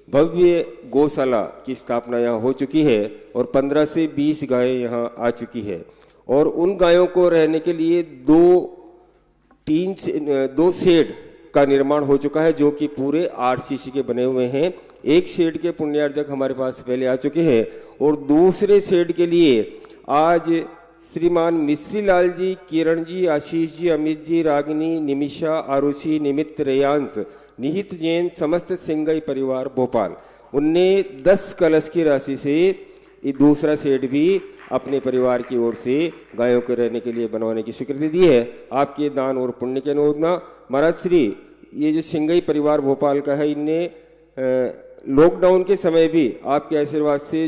भव्य गौशाला की स्थापना यहाँ हो चुकी है और 15 से 20 गायें यहाँ आ चुकी है और उन गायों को रहने के लिए दो शेड का निर्माण हो चुका है जो कि पूरे आरसीसी के बने हुए हैं। एक शेड के पुण्यार्जक हमारे पास पहले आ चुके हैं और दूसरे शेड के लिए आज श्रीमान मिश्री लाल जी, किरण जी, आशीष जी, अमित जी, रागिनी, निमिषा, आरुषि, निमित्त, रेयांश, निहित जैन, समस्त सिंगई परिवार भोपाल, उनने 10 कलश की राशि से ये दूसरा शेड भी अपने परिवार की ओर से गायों के रहने के लिए बनवाने की स्वीकृति दी है। आपके दान और पुण्य के अनुमोदना महाराज श्री, ये जो सिंगई परिवार भोपाल का है, इनने लॉकडाउन के समय भी आपके आशीर्वाद से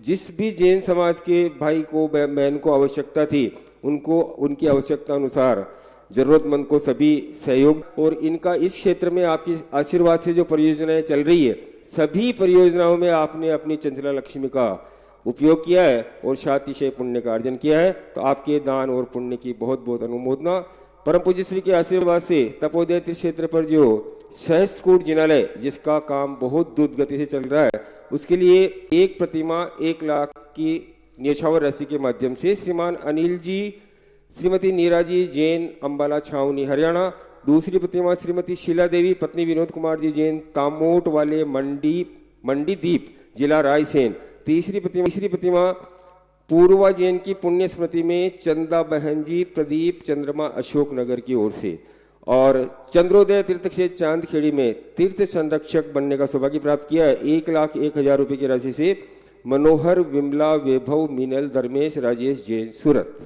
जिस भी जैन समाज के भाई को बहन को आवश्यकता थी उनको उनकी आवश्यकता अनुसार जरूरतमंद को सभी सहयोग, और इनका इस क्षेत्र में आपके आशीर्वाद से जो परियोजनाएं चल रही है सभी परियोजनाओं में आपने अपनी चंचला लक्ष्मी का उपयोग किया है और शातिशय पुण्य का अर्जन किया है। तो आपके दान और पुण्य की बहुत बहुत अनुमोदना। परम पूज्य श्री के आशीर्वाद से तपोदय तीर्थ क्षेत्र पर जो सहस्त्रकूट जिनालय जिसका काम बहुत द्रुत गति से चल रहा है उसके लिए एक प्रतिमा 1 लाख की न्यौछावर राशि के माध्यम से श्रीमान अनिल जी, श्रीमती नीरा जी जैन, अंबाला छावनी हरियाणा, दूसरी प्रतिमा श्रीमती शीला देवी पत्नी विनोद कुमार जी जैन, तामोट वाले मंडी दीप जिला रायसेन, तीसरी प्रतिमा पूर्वा जैन की पुण्य स्मृति में चंदा बहन जी प्रदीप चंद्रमा अशोकनगर की ओर से, और चंद्रोदय तीर्थ क्षेत्र चांदखेड़ी में तीर्थ संरक्षक बनने का सौभाग्य प्राप्त किया है 1,01,000 रुपये की राशि से मनोहर, विमला, वैभव, मीनल, धर्मेश, राजेश जैन सूरत।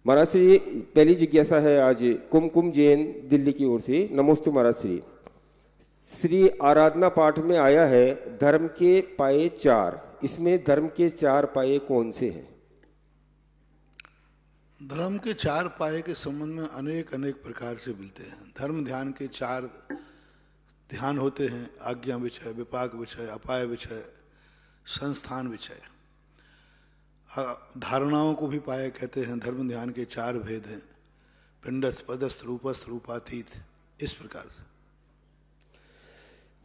महाराज श्री, पहली जिज्ञासा है आज कुमकुम जैन दिल्ली की ओर से। नमोस्तु महाराज श्री। श्री आराधना पाठ में आया है धर्म के पाए 4, इसमें धर्म के 4 पाए कौन से हैं? धर्म के 4 पाए के संबंध में अनेक प्रकार से मिलते हैं। धर्म ध्यान के 4 ध्यान होते हैं, आज्ञा विषय, विपाक विषय, अपाय विषय, संस्थान विषय। धारणाओं को भी पाए कहते हैं। धर्म ध्यान के 4 भेद हैं, पिंडस्थ, पदस्थ, रूपस्थ, रूपातीत, इस प्रकार से।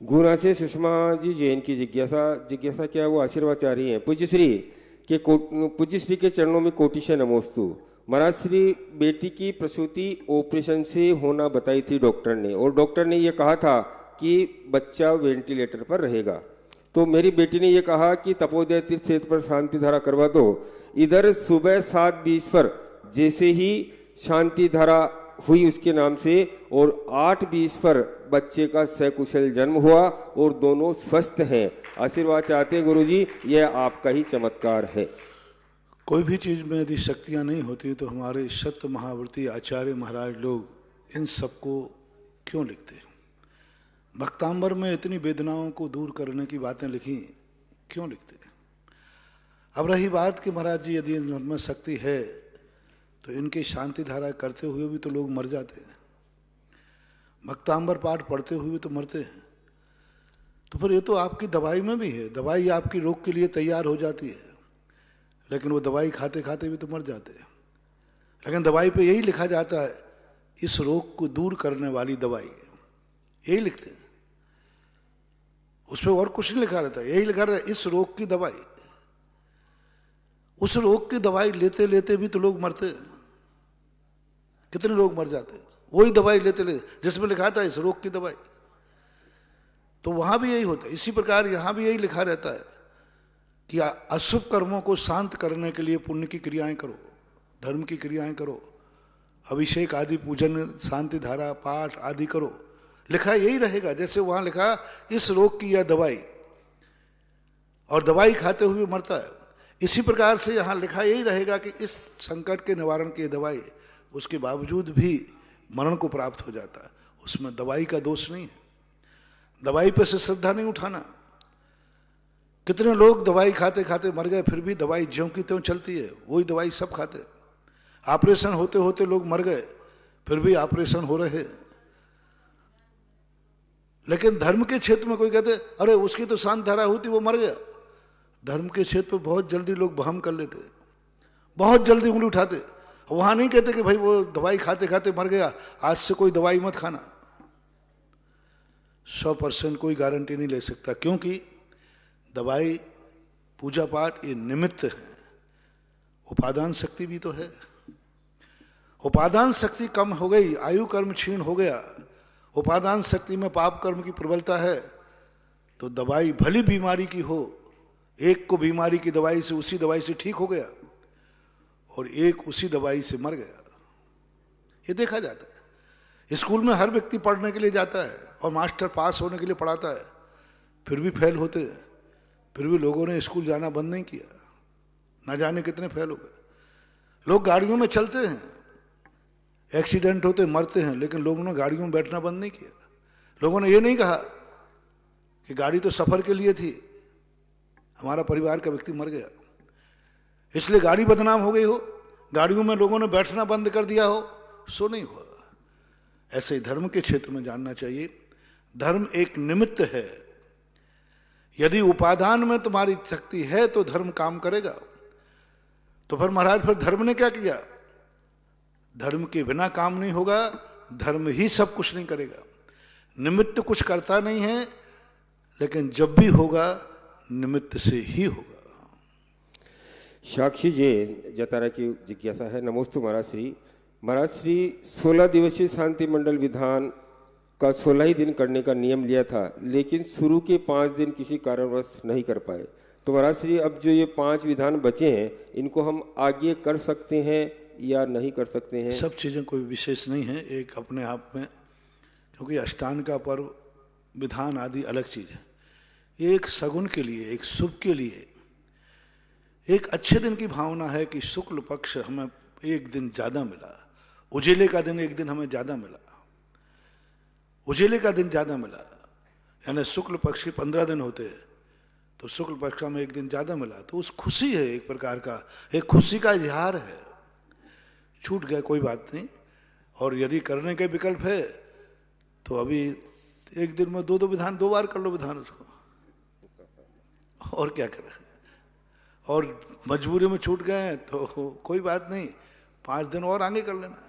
गुना से सुषमा जी जैन की जिज्ञासा क्या वो आशीर्वाद चाह रही हैं। पूज्य श्री के चरणों में कोटिशः नमोस्तु। महाराज श्री, बेटी की प्रसूति ऑपरेशन से होना बताई थी डॉक्टर ने, और डॉक्टर ने ये कहा था कि बच्चा वेंटिलेटर पर रहेगा। तो मेरी बेटी ने ये कहा कि तपोदय तीर्थ क्षेत्र पर शांति धारा करवा दो। इधर सुबह 7:20 पर जैसे ही शांति धारा हुई उसके नाम से, और 8:20 पर बच्चे का सकुशल जन्म हुआ और दोनों स्वस्थ हैं। आशीर्वाद चाहते हैं गुरुजी, यह आपका ही चमत्कार है। कोई भी चीज में यदि शक्तियां नहीं होती तो हमारे शत महावर्ती आचार्य महाराज लोग इन सबको क्यों लिखते? भक्तांबर में इतनी वेदनाओं को दूर करने की बातें लिखी, क्यों लिखते? अब रही बात कि महाराज जी यदि इनमें शक्ति है तो इनकी शांति धारा करते हुए भी तो लोग मर जाते हैं, भक्तांबर पाठ पढ़ते हुए भी तो मरते हैं। तो फिर ये तो आपकी दवाई में भी है। दवाई आपकी रोग के लिए तैयार हो जाती है, लेकिन वो दवाई खाते खाते भी तो मर जाते हैं। लेकिन दवाई पे यही लिखा जाता है, इस रोग को दूर करने वाली दवाई, यही लिखते हैं। उस पर और कुछ नहीं लिखा रहता, यही लिखा रहता है इस रोग की दवाई। उस रोग की दवाई लेते लेते भी तो लोग मरते हैं। कितने लोग मर जाते हैं वही दवाई लेते लेते, जिसमें लिखा था इस रोग की दवाई। तो वहां भी यही होता है। इसी प्रकार यहां भी यही लिखा रहता है कि अशुभ कर्मों को शांत करने के लिए पुण्य की क्रियाएं करो, धर्म की क्रियाएं करो, अभिषेक आदि, पूजन, शांति धारा, पाठ आदि करो। लिखा यही रहेगा जैसे वहां लिखा इस रोग की यह दवाई, और दवाई खाते हुए मरता है। इसी प्रकार से यहाँ लिखा यही रहेगा कि इस संकट के निवारण की दवाई, उसके बावजूद भी मरण को प्राप्त हो जाता है। उसमें दवाई का दोष नहीं है। दवाई पे से श्रद्धा नहीं उठाना। कितने लोग दवाई खाते खाते मर गए, फिर भी दवाई ज्यों की त्यों चलती है, वही दवाई सब खाते। ऑपरेशन होते होते लोग मर गए, फिर भी ऑपरेशन हो रहे। लेकिन धर्म के क्षेत्र में कोई कहते अरे उसकी तो शांत धारा हुई थी, वो मर गया। धर्म के क्षेत्र में बहुत जल्दी लोग वहम कर लेते, बहुत जल्दी उंगली उठाते। वहां नहीं कहते कि भाई वो दवाई खाते खाते मर गया, आज से कोई दवाई मत खाना। 100% कोई गारंटी नहीं ले सकता, क्योंकि दवाई, पूजा पाठ ये निमित्त है, उपादान शक्ति भी तो है। उपादान शक्ति कम हो गई, आयु कर्म क्षीण हो गया, उपादान शक्ति में पाप कर्म की प्रबलता है, तो दवाई भली बीमारी की हो, एक को बीमारी की दवाई से, उसी दवाई से ठीक हो गया और एक उसी दवाई से मर गया। ये देखा जाता है। स्कूल में हर व्यक्ति पढ़ने के लिए जाता है और मास्टर पास होने के लिए पढ़ाता है, फिर भी फेल होते हैं, फिर भी लोगों ने स्कूल जाना बंद नहीं किया। ना जाने कितने फेल हो गए। लोग गाड़ियों में चलते हैं, एक्सीडेंट होते मरते हैं, लेकिन लोगों ने गाड़ियों में बैठना बंद नहीं किया। लोगों ने ये नहीं कहा कि गाड़ी तो सफर के लिए थी, हमारा परिवार का व्यक्ति मर गया इसलिए गाड़ी बदनाम हो गई हो, गाड़ियों में लोगों ने बैठना बंद कर दिया हो, सो नहीं हुआ। ऐसे ही धर्म के क्षेत्र में जानना चाहिए, धर्म एक निमित्त है। यदि उपादान में तुम्हारी शक्ति है तो धर्म काम करेगा। तो फिर महाराज, फिर धर्म ने क्या किया? धर्म के बिना काम नहीं होगा, धर्म ही सब कुछ नहीं करेगा। निमित्त कुछ करता नहीं है, लेकिन जब भी होगा निमित्त से ही होगा। साक्षी जी जतारा की जिज्ञासा है। नमोस्तु महाराज श्री। महाराज श्री 16 दिवसीय शांति मंडल विधान का 16 ही दिन करने का नियम लिया था, लेकिन शुरू के 5 दिन किसी कारणवश नहीं कर पाए। तो महाराज श्री अब जो ये 5 विधान बचे हैं, इनको हम आगे कर सकते हैं या नहीं कर सकते हैं? सब चीज़ें कोई विशेष नहीं है एक अपने आप में, क्योंकि अष्टांग का पर्व, विधान आदि अलग चीज़ है। ये एक सगुन के लिए, एक शुभ के लिए, एक अच्छे दिन की भावना है कि शुक्ल पक्ष हमें एक दिन ज़्यादा मिला, उजेले का दिन एक दिन हमें ज़्यादा मिला, उजेले का दिन ज़्यादा मिला। यानी शुक्ल पक्ष के 15 दिन होते हैं, तो शुक्ल पक्ष में एक दिन ज़्यादा मिला, तो उस खुशी है, एक प्रकार का एक खुशी का इजहार है। छूट गया कोई बात नहीं, और यदि करने के विकल्प है तो अभी एक दिन में 2 विधान, 2 बार कर लो विधान उसको, और क्या करें। और मजबूरी में छूट गए तो कोई बात नहीं, 5 दिन और आगे कर लेना।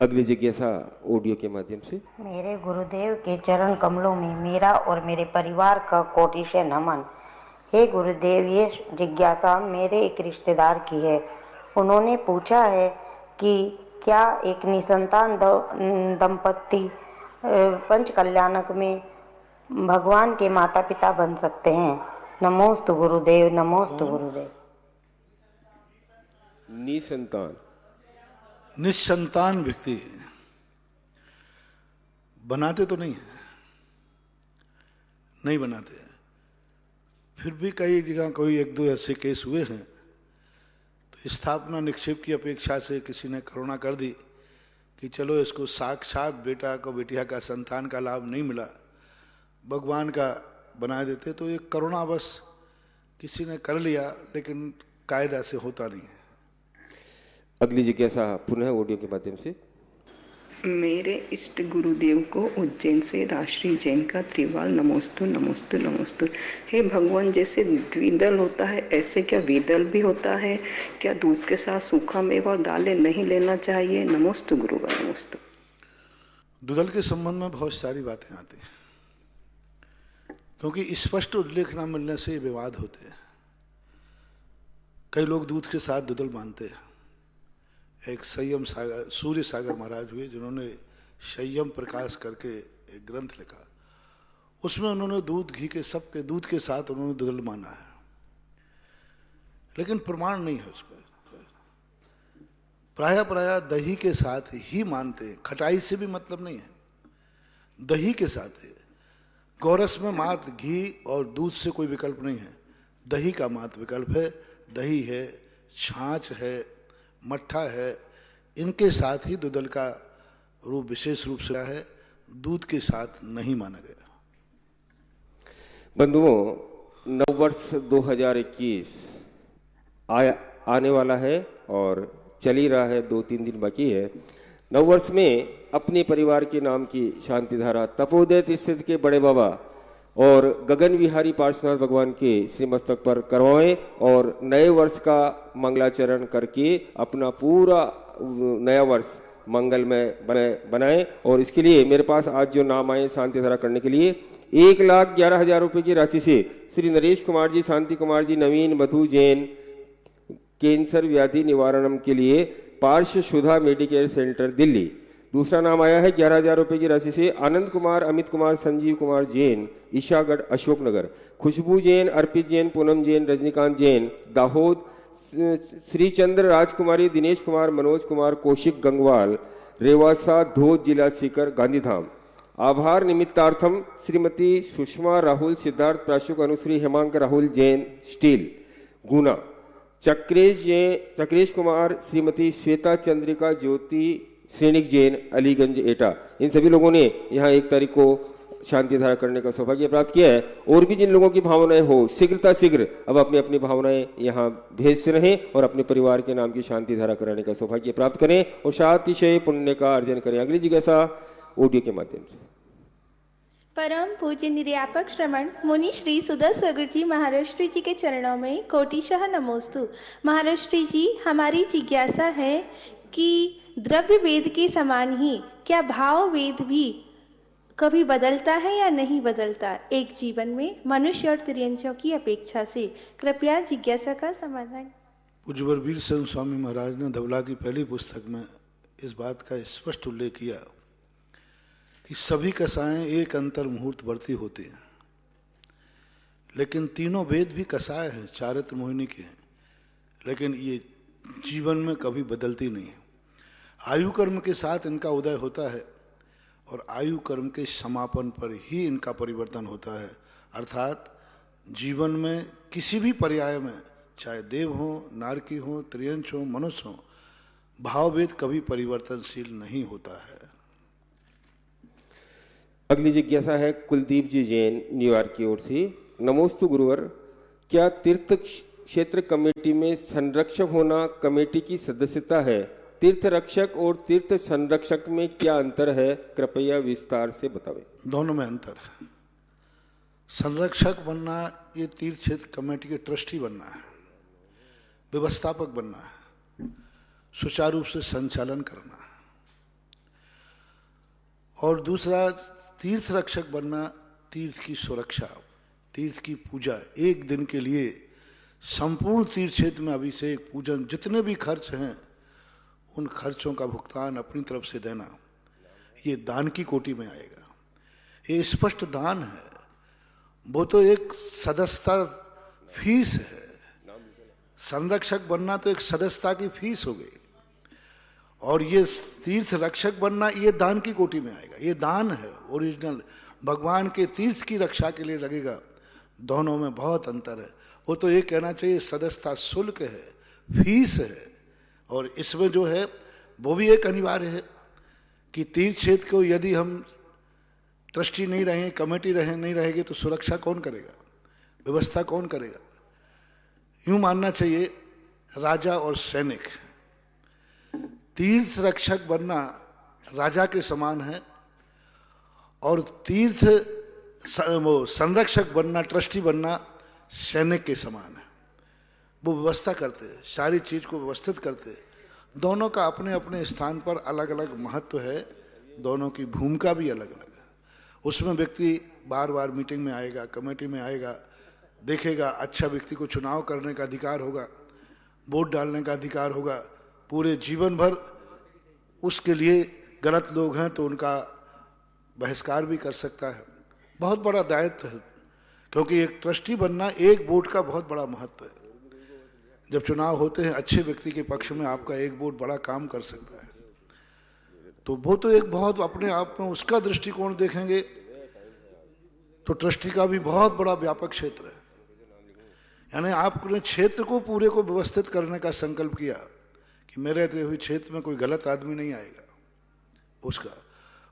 अगली जिज्ञासा ऑडियो के माध्यम से। मेरे गुरुदेव के चरण कमलों में मेरा और मेरे परिवार का कोटि से नमन। हे गुरुदेव, ये जिज्ञासा मेरे एक रिश्तेदार की है। उन्होंने पूछा है कि क्या एक निसंतान दंपति पंच कल्याणक में भगवान के माता पिता बन सकते हैं? नमोस्तु गुरुदेव, नमोस्तु गुरुदेव। निसंतान व्यक्ति बनाते तो नहीं है, नहीं बनाते हैं। फिर भी कई जगह कोई 1-2 ऐसे केस हुए हैं, तो स्थापना निक्षेप की अपेक्षा से किसी ने करुणा कर दी कि चलो इसको साक्षात बेटा को, बेटिया का संतान का लाभ नहीं मिला, भगवान का बना देते। तो एक करुणा बस किसी ने कर लिया, लेकिन कायदा से होता नहीं है। अगली जिज्ञासा पुनः ऑडियो के माध्यम से। मेरे इष्ट गुरुदेव को उज्जैन से राष्ट्रीय जैन का त्रिवाल नमोस्तु नमोस्तु नमोस्तु। हे भगवान, जैसे द्विदल होता है ऐसे क्या विदल भी होता है? क्या दूध के साथ सूखा मेवा और दालें नहीं लेना चाहिए? नमोस्तु गुरुवार, नमोस्तु। द्विदल के संबंध में बहुत सारी बातें आती हैं, क्योंकि स्पष्ट उल्लेख न मिलने से विवाद होते हैं। कई लोग दूध के साथ द्विदल मानते हैं। एक संयम सागर, सूर्य सागर महाराज हुए, जिन्होंने संयम प्रकाश करके एक ग्रंथ लिखा, उसमें उन्होंने दूध घी के सबके दूध के साथ उन्होंने द्विदल माना है, लेकिन प्रमाण नहीं है उसका। प्राय दही के साथ ही मानते हैं, खटाई से भी मतलब नहीं है, दही के साथ है। गौरस में मात्र घी और दूध से कोई विकल्प नहीं है, दही का मात्र विकल्प है। दही है, छाछ है, मट्ठा है, इनके साथ ही द्विदल का रूप विशेष रूप से है, दूध के साथ नहीं माना गया। बंधुओं, नववर्ष 2021 आने वाला है और चल ही रहा है, 2-3 दिन बाकी है। नववर्ष में अपने परिवार के नाम की शांति धारा तपोदय तीर्थ के बड़े बाबा और गगन विहारी पार्श्वनाथ भगवान के श्री मस्तक पर करवाएं और नए वर्ष का मंगलाचरण करके अपना पूरा नया वर्ष मंगलमय बनाएं। और इसके लिए मेरे पास आज जो नाम आए शांति धारा करने के लिए 1,11,000 रुपये की राशि से श्री नरेश कुमार जी, शांति कुमार जी, नवीन मधु जैन, कैंसर व्याधि निवारणम के लिए पार्श्व सुधा मेडिकेयर सेंटर दिल्ली। दूसरा नाम आया है 11,000 रुपये की राशि से आनंद कुमार, अमित कुमार, संजीव कुमार जैन, ईशागढ़, अशोकनगर। खुशबू जैन, अर्पित जैन, पूनम जैन, रजनीकांत जैन, दाहोद। श्री चंद्र राजकुमारी, दिनेश कुमार, मनोज कुमार, कौशिक गंगवाल, रेवासा, धोद, जिला सीकर, गांधीधाम। आभार निमित्तार्थम श्रीमती सुषमा राहुल, सिद्धार्थ प्राशुक, अनुश्री हेमांक राहुल जैन, स्टील, गुना। चक्रेश कुमार, श्रीमती श्वेता चंद्रिका ज्योति श्रेणिक जैन, अलीगंज, एटा। इन सभी लोगों ने यहाँ 1 तारीख को शांति धारा करने का सौभाग्य प्राप्त किया है। और भी जिन लोगों की भावनाएं हो शीघ्र अब अपनी अपनी भावनाएं यहाँ भेजते रहें और अपने परिवार के नाम की शांति धारा कराने का सौभाग्य प्राप्त करें और शातिशय पुण्य का अर्जन करें। अगली जिज्ञासा ऑडियो के माध्यम से। परम पूज्य निर्यापक श्रमण मुनि श्री सुदर्शगर जी महाराष्ट्र जी के चरणों में कोटिशः नमोस्तु। महाराष्ट्र जी, हमारी जिज्ञासा है कि द्रव्य वेद के समान ही क्या भाव वेद भी कभी बदलता है या नहीं बदलता एक जीवन में मनुष्य और तिर्यंचों की अपेक्षा से? कृपया जिज्ञासा का समाधान। पूज्य वीर सिंह स्वामी महाराज ने धवला की पहली पुस्तक में इस बात का स्पष्ट उल्लेख किया कि सभी कसाएं एक अंतर मुहूर्त वर्ती होती हैं, लेकिन तीनों वेद भी कसाय हैं, चारित्र मोहिनी के हैं, लेकिन ये जीवन में कभी बदलती नहीं है। आयु कर्म के साथ इनका उदय होता है और आयु कर्म के समापन पर ही इनका परिवर्तन होता है। अर्थात जीवन में किसी भी पर्याय में, चाहे देव हो, नारकी हो, त्रियंच हो, मनुष्य हो, भावभेद कभी परिवर्तनशील नहीं होता है। अगली जिज्ञासा है कुलदीप जी जैन, न्यूयॉर्क की ओर से। नमोस्तु गुरुवर, क्या तीर्थ क्षेत्र कमेटी में संरक्षक होना कमेटी की सदस्यता है? तीर्थ रक्षक और तीर्थ संरक्षक में क्या अंतर है? कृपया विस्तार से बतावें। दोनों में अंतर है। संरक्षक बनना ये तीर्थ क्षेत्र कमेटी के ट्रस्टी बनना है, व्यवस्थापक बनना है, सुचारू रूप से संचालन करना है। और दूसरा तीर्थ रक्षक बनना, तीर्थ की सुरक्षा, तीर्थ की पूजा, एक दिन के लिए संपूर्ण तीर्थ क्षेत्र में अभिषेक, पूजन, जितने भी खर्च हैं उन खर्चों का भुगतान अपनी तरफ से देना, ये दान की कोटि में आएगा। ये स्पष्ट दान है, वो तो एक सदस्यता फीस है। संरक्षक बनना तो एक सदस्यता की फीस हो गई, और ये तीर्थ रक्षक बनना ये दान की कोटि में आएगा। ये दान है ओरिजिनल, भगवान के तीर्थ की रक्षा के लिए लगेगा। दोनों में बहुत अंतर है। वो तो ये कहना चाहिए सदस्यता शुल्क है, फीस है, और इसमें जो है वो भी एक अनिवार्य है कि तीर्थ क्षेत्र को यदि हम ट्रस्टी नहीं रहे, कमेटी नहीं रहेगी तो सुरक्षा कौन करेगा, व्यवस्था कौन करेगा? यूँ मानना चाहिए राजा और सैनिक, तीर्थ रक्षक बनना राजा के समान है और तीर्थ संरक्षक बनना, ट्रस्टी बनना सैनिक के समान है। वो व्यवस्था करते हैं, सारी चीज़ को व्यवस्थित करते हैं। दोनों का अपने अपने स्थान पर अलग अलग महत्व है, दोनों की भूमिका भी अलग अलग है। उसमें व्यक्ति बार बार मीटिंग में आएगा, कमेटी में आएगा, देखेगा, अच्छा व्यक्ति को चुनाव करने का अधिकार होगा, वोट डालने का अधिकार होगा, पूरे जीवन भर उसके लिए गलत लोग हैं तो उनका बहिष्कार भी कर सकता है। बहुत बड़ा दायित्व है, क्योंकि एक ट्रस्टी बनना, एक वोट का बहुत बड़ा महत्व है। जब चुनाव होते हैं अच्छे व्यक्ति के पक्ष में आपका एक वोट बड़ा काम कर सकता है, तो वो तो एक बहुत अपने आप में उसका दृष्टिकोण देखेंगे तो ट्रस्टी का भी बहुत बड़ा व्यापक क्षेत्र है। यानी आपने क्षेत्र को पूरे को व्यवस्थित करने का संकल्प किया कि मेरे रहते हुए क्षेत्र में कोई गलत आदमी नहीं आएगा उसका।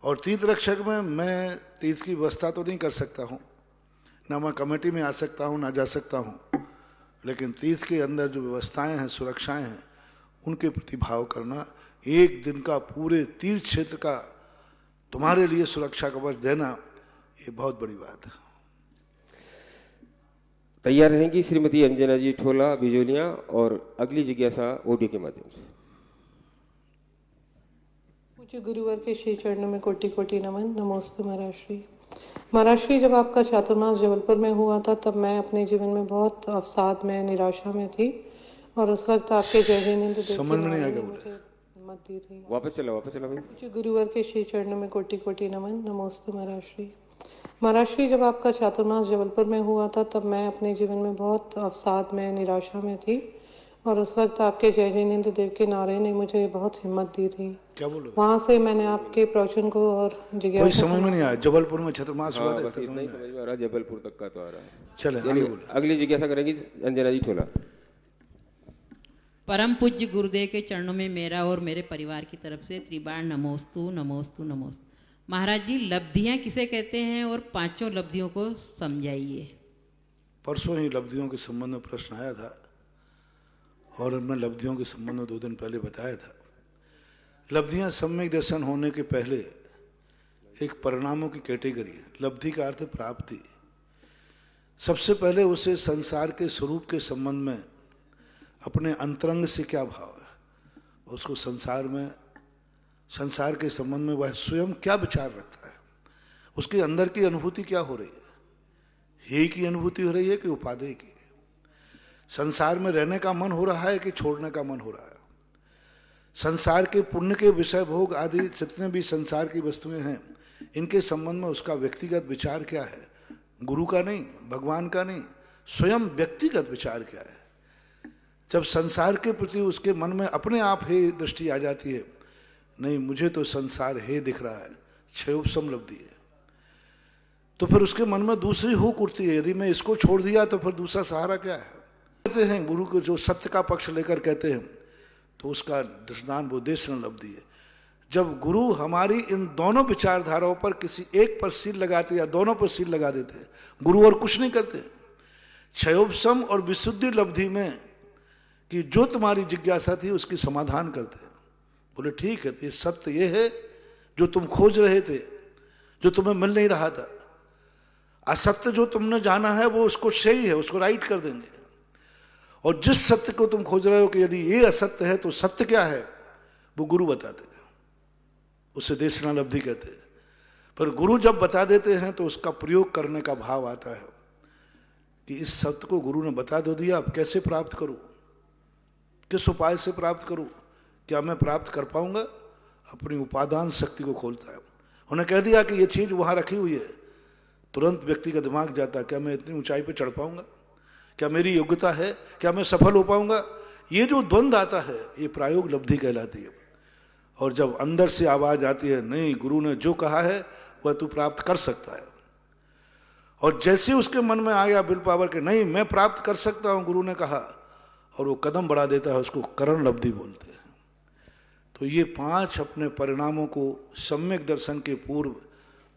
और तीर्थ रक्षक में मैं तीर्थ की व्यवस्था तो नहीं कर सकता हूँ, ना मैं कमेटी में आ सकता हूँ, ना जा सकता हूँ, लेकिन तीर्थ के अंदर जो व्यवस्थाएं हैं, सुरक्षाएं हैं, उनके प्रति भाव करना, एक दिन का पूरे तीर्थ क्षेत्र का तुम्हारे लिए सुरक्षा कवच देना, ये बहुत बड़ी बात है। तैयार रहेंगी श्रीमती अंजना जी ठोला बिजोलिया और अगली जिज्ञासा ऑडियो के माध्यम से। मुझे गुरुवर के श्री चरणों में कोटि कोटि नमन। नमोस्तु महाराज श्री। महाराज श्री, जब आपका चातुर्मास जबलपुर में हुआ था तब मैं अपने जीवन में बहुत अवसाद में, निराशा में थी और उस वक्त आपके जयनींद समझ में नहीं आएगा हिम्मत दी थी। वापस चला भाई। मुझे गुरुवर के श्री चरणों में कोटि कोटि नमन। नमोस्तु महाराज श्री। महाराज श्री, जब आपका चातुर्मास जबलपुर में हुआ था तब मैं अपने जीवन में बहुत अवसाद में, निराशा में थी और उस वक्त आपके जयनींद देव के नारे ने मुझे बहुत हिम्मत दी थी। क्या बोलो? वहाँ से मैंने आपके प्रवचन को और जिज्ञासा कोई समझ में नहीं आया। जबलपुर में चातुर्मास हुआ था, बस इतना ही समझ में आ रहा, जबलपुर तक का तो आ रहा है। चले अगली जिज्ञासा करेंगी अंजना जी ठोला। परम पूज्य गुरुदेव के चरणों में मेरा और मेरे परिवार की तरफ से त्रिबार नमोस्तु नमोस्तु नमोस्तु। महाराज जी, लब्धियां किसे कहते हैं और पांचों लब्धियों को समझाइए। परसों ही लब्धियों के संबंध में प्रश्न आया था और मैं लब्धियों के संबंध में 2 दिन पहले बताया था। लब्धियां सम्यक दर्शन होने के पहले एक परिणामों की कैटेगरी है। लब्धि का अर्थ प्राप्ति। सबसे पहले उसे संसार के स्वरूप के संबंध में अपने अंतरंग से क्या भाव है, उसको संसार के संबंध में वह स्वयं क्या विचार रखता है, उसके अंदर की अनुभूति क्या हो रही है, हे की अनुभूति हो रही है कि उपादेय की। संसार में रहने का मन हो रहा है कि छोड़ने का मन हो रहा है। संसार के पुण्य के विषय भोग आदि जितने भी संसार की वस्तुएं हैं, इनके संबंध में उसका व्यक्तिगत विचार क्या है, गुरु का नहीं, भगवान का नहीं, स्वयं व्यक्तिगत विचार क्या है। जब संसार के प्रति उसके मन में अपने आप हे दृष्टि आ जाती है, नहीं मुझे तो संसार हे दिख रहा है, क्षयोपशम लब्धि है, तो फिर उसके मन में दूसरी हुक उठती है, यदि मैं इसको छोड़ दिया तो फिर दूसरा सहारा क्या है। कहते हैं गुरु को जो सत्य का पक्ष लेकर कहते हैं, तो उसका दृष्टांत वो देशरण लब्धि है। जब गुरु हमारी इन दोनों विचारधाराओं पर किसी एक पर सील लगाते या दोनों पर सील लगा देते, गुरु और कुछ नहीं करते। क्षयोपशम और विशुद्धि लब्धि में कि जो तुम्हारी जिज्ञासा थी उसकी समाधान करते। बोले ठीक है, ये सत्य ये है जो तुम खोज रहे थे, जो तुम्हें मिल नहीं रहा था। असत्य जो तुमने जाना है वो उसको सही है, उसको राइट कर देंगे। और जिस सत्य को तुम खोज रहे हो कि यदि ये असत्य है तो सत्य क्या है, वो गुरु बताते हैं, उसे देशना लब्धि कहते हैं। पर गुरु जब बता देते हैं तो उसका प्रयोग करने का भाव आता है कि इस सत्य को गुरु ने बता दो दिया, अब कैसे प्राप्त करूं, किस उपाय से प्राप्त करूं, क्या मैं प्राप्त कर पाऊंगा। अपनी उपादान शक्ति को खोलता है। उन्हें कह दिया कि ये चीज वहां रखी हुई है, तुरंत व्यक्ति का दिमाग जाता है, क्या मैं इतनी ऊंचाई पर चढ़ पाऊंगा, क्या मेरी योग्यता है, क्या मैं सफल हो पाऊंगा। ये जो द्वंद्व आता है ये प्रायोग लब्धि कहलाती है। और जब अंदर से आवाज आती है, नहीं गुरु ने जो कहा है वह तू प्राप्त कर सकता है, और जैसे उसके मन में आ गया विल पावर के नहीं मैं प्राप्त कर सकता हूं, गुरु ने कहा, और वो कदम बढ़ा देता है, उसको करण लब्धि बोलते हैं। तो ये 5 अपने परिणामों को सम्यक दर्शन के पूर्व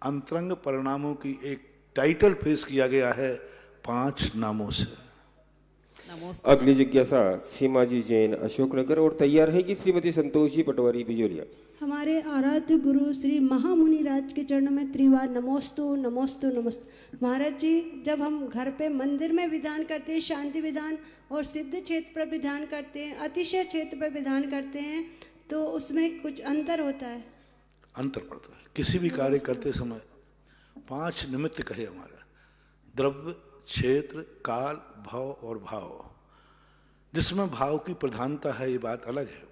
अंतरंग परिणामों की एक टाइटल पेश किया गया है 5 नामों से। अगली जिज्ञासा सीमा जी जैन अशोकनगर और तैयार है कि श्रीमती संतोष जी पटवारी बिजोलिया। हमारे आराध्य गुरु श्री महामुनि राज के चरणों में त्रिवार नमोस्तु नमोस्तु नमोस्तु। महाराज जी, जब हम घर पे मंदिर में विधान करते हैं, शांति विधान और सिद्ध क्षेत्र पर विधान करते हैं, अतिशय क्षेत्र पर विधान करते हैं, तो उसमें कुछ अंतर होता है? अंतर पड़ता है। किसी भी कार्य करते समय 5 निमित्त कहे हमारा, द्रव्य, क्षेत्र, काल, भाव और भाव। जिसमें भाव की प्रधानता है ये बात अलग है,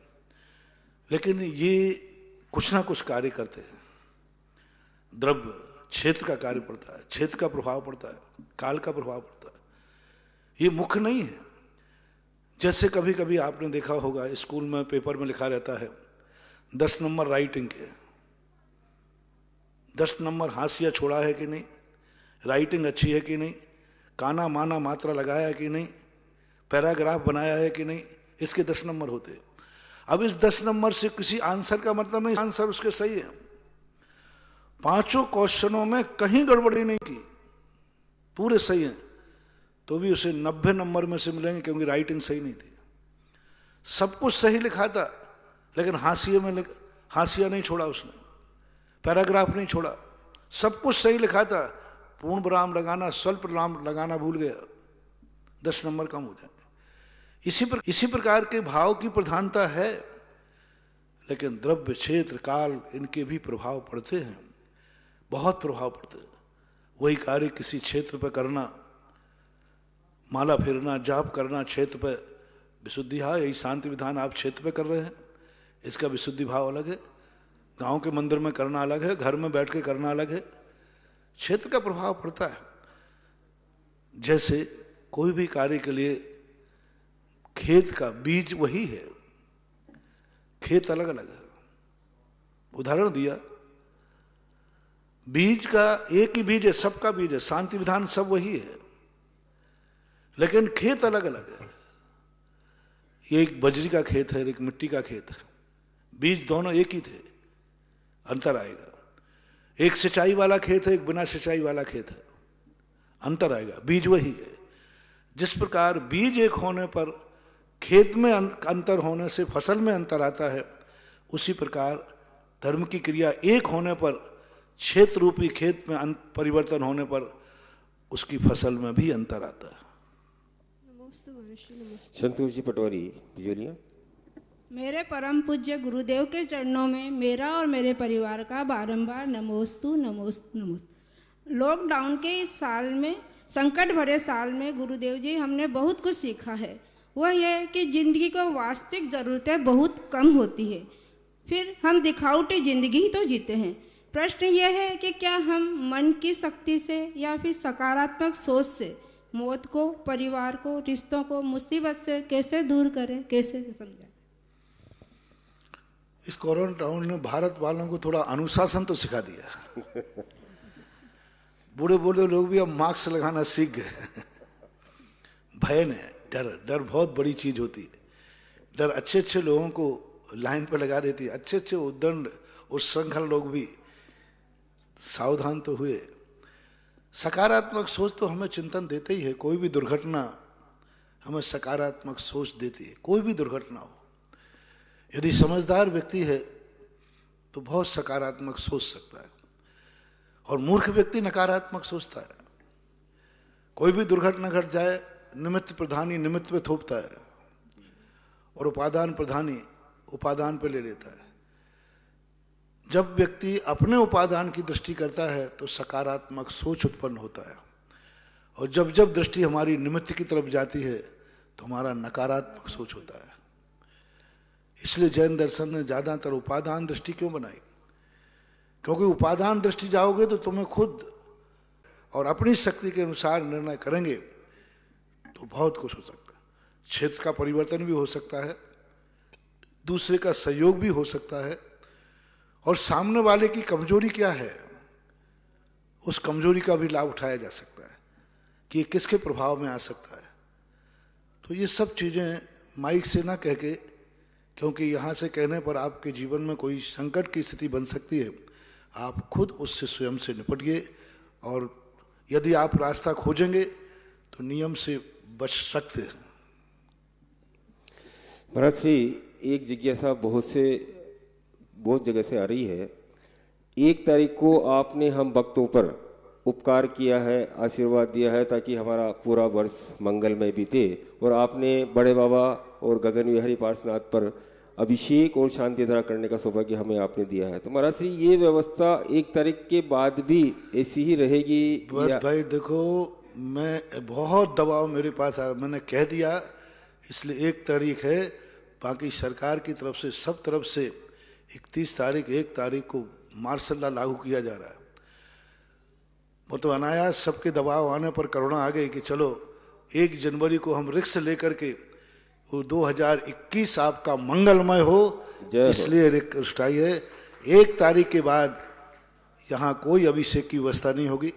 लेकिन ये कुछ ना कुछ कार्य करते हैं। द्रव्य क्षेत्र का कार्य पड़ता है, क्षेत्र का प्रभाव पड़ता है, काल का प्रभाव पड़ता है। ये मुख्य नहीं है। जैसे कभी कभी आपने देखा होगा स्कूल में पेपर में लिखा रहता है 10 नंबर राइटिंग के, 10 नंबर हाशिया छोड़ा है कि नहीं, राइटिंग अच्छी है कि नहीं, काना माना मात्रा लगाया है कि नहीं, पैराग्राफ बनाया है कि नहीं, इसके 10 नंबर होते। अब इस 10 नंबर से किसी आंसर का मतलब नहीं आंसर उसके सही है। 5 क्वेश्चनों में कहीं गड़बड़ी नहीं की, पूरे सही हैं, तो भी उसे 90 नंबर में से मिलेंगे, क्योंकि राइटिंग सही नहीं थी। सब कुछ सही लिखा था, लेकिन हाशिया नहीं छोड़ा उसने, पैराग्राफ नहीं छोड़ा। सब कुछ सही लिखा था, पूर्ण विराम लगाना, स्वल्प विराम लगाना भूल गया, 10 नंबर कम हो जाए। इसी प्रकार के भाव की प्रधानता है, लेकिन द्रव्य, क्षेत्र, काल, इनके भी प्रभाव पड़ते हैं, बहुत प्रभाव पड़ते हैं। वही कार्य किसी क्षेत्र पर करना, माला फेरना, जाप करना क्षेत्र पर विशुद्धि भाव, यही शांति विधान आप क्षेत्र पे कर रहे हैं, इसका विशुद्धि भाव अलग है। गांव के मंदिर में करना अलग है, घर में बैठ के करना अलग है। क्षेत्र का प्रभाव पड़ता है। जैसे कोई भी कार्य के लिए खेत का बीज वही है, खेत अलग अलग है। उदाहरण दिया, बीज का एक ही बीज है, सबका बीज है, शांति विधान सब वही है, लेकिन खेत अलग अलग है। ये एक बजरी का खेत है, एक मिट्टी का खेत है, बीज दोनों एक ही थे, अंतर आएगा। एक सिंचाई वाला खेत है, एक बिना सिंचाई वाला खेत है, अंतर आएगा, बीज वही है। जिस प्रकार बीज एक होने पर खेत में अंतर होने से फसल में अंतर आता है, उसी प्रकार धर्म की क्रिया एक होने पर, क्षेत्र रूपी खेत में परिवर्तन होने पर उसकी फसल में भी अंतर आता है। संतोष जी पटवारी बिजोलिया। मेरे परम पूज्य गुरुदेव के चरणों में मेरा और मेरे परिवार का बारंबार नमोस्तु नमोस्तु नमोस्तु। लॉकडाउन के इस साल में, संकट भरे साल में गुरुदेव जी हमने बहुत कुछ सीखा है। वह यह कि जिंदगी को वास्तविक ज़रूरतें बहुत कम होती है, फिर हम दिखावटी जिंदगी ही तो जीते हैं। प्रश्न यह है कि क्या हम मन की शक्ति से या फिर सकारात्मक सोच से मौत को, परिवार को, रिश्तों को मुसीबत से कैसे दूर करें, कैसे समझाएं? इस कोरोना टाउन ने भारत वालों को थोड़ा अनुशासन तो सिखा दिया। बूढ़े बूढ़े लोग भी अब मास्क लगाना सीख गए। भय ने, डर बहुत बड़ी चीज होती है। डर अच्छे अच्छे लोगों को लाइन पर लगा देती है। अच्छे अच्छे उद्दंड उच्छृंखल लोग भी सावधान तो हुए। सकारात्मक सोच तो हमें चिंतन देते ही है। कोई भी दुर्घटना हमें सकारात्मक सोच देती है, कोई भी दुर्घटना हो। यदि समझदार व्यक्ति है तो बहुत सकारात्मक सोच सकता है, और मूर्ख व्यक्ति नकारात्मक सोचता है। कोई भी दुर्घटना घट जाए, निमित्त प्रधानी निमित्त पे थोपता है, और उपादान प्रधानी उपादान पे ले लेता है। जब व्यक्ति अपने उपादान की दृष्टि करता है तो सकारात्मक सोच उत्पन्न होता है, और जब जब दृष्टि हमारी निमित्त की तरफ जाती है तो हमारा नकारात्मक सोच होता है। इसलिए जैन दर्शन ने ज्यादातर उपादान दृष्टि क्यों बनाई? क्योंकि उपादान दृष्टि जाओगे तो तुम्हें खुद और अपनी शक्ति के अनुसार निर्णय करेंगे तो बहुत कुछ हो सकता है। क्षेत्र का परिवर्तन भी हो सकता है, दूसरे का सहयोग भी हो सकता है, और सामने वाले की कमजोरी क्या है उस कमजोरी का भी लाभ उठाया जा सकता है कि ये किसके प्रभाव में आ सकता है। तो ये सब चीजें माइक से ना कह के, क्योंकि यहाँ से कहने पर आपके जीवन में कोई संकट की स्थिति बन सकती है, आप खुद उससे स्वयं से निपटिए, और यदि आप रास्ता खोजेंगे तो नियम से बच सकते हैं। महाराज श्री, एक जिज्ञासा बहुत जगह से आ रही है। 1 तारीख को आपने हम भक्तों पर उपकार किया है, आशीर्वाद दिया है ताकि हमारा पूरा वर्ष मंगलमय बीते, और आपने बड़े बाबा और गगन विहारी पार्श्वनाथ पर अभिषेक और शांति धारा करने का सौभाग्य हमें आपने दिया है। तो महाराज श्री, ये व्यवस्था 1 तारीख के बाद भी ऐसी ही रहेगी? भाई देखो, मैं बहुत दबाव मेरे पास आया, मैंने कह दिया इसलिए 1 तारीख है। बाकी सरकार की तरफ से, सब तरफ से 31 तारीख 1 तारीख को मार्शल लॉ लागू किया जा रहा है। वो तो अनायास सबके दबाव आने पर करुणा आ गई कि चलो 1 जनवरी को हम रिक्स लेकर के वो 2021 आपका मंगलमय हो, इसलिए रिक्वेस्ट आई है। 1 तारीख के बाद यहाँ कोई अभिषेक की व्यवस्था नहीं होगी।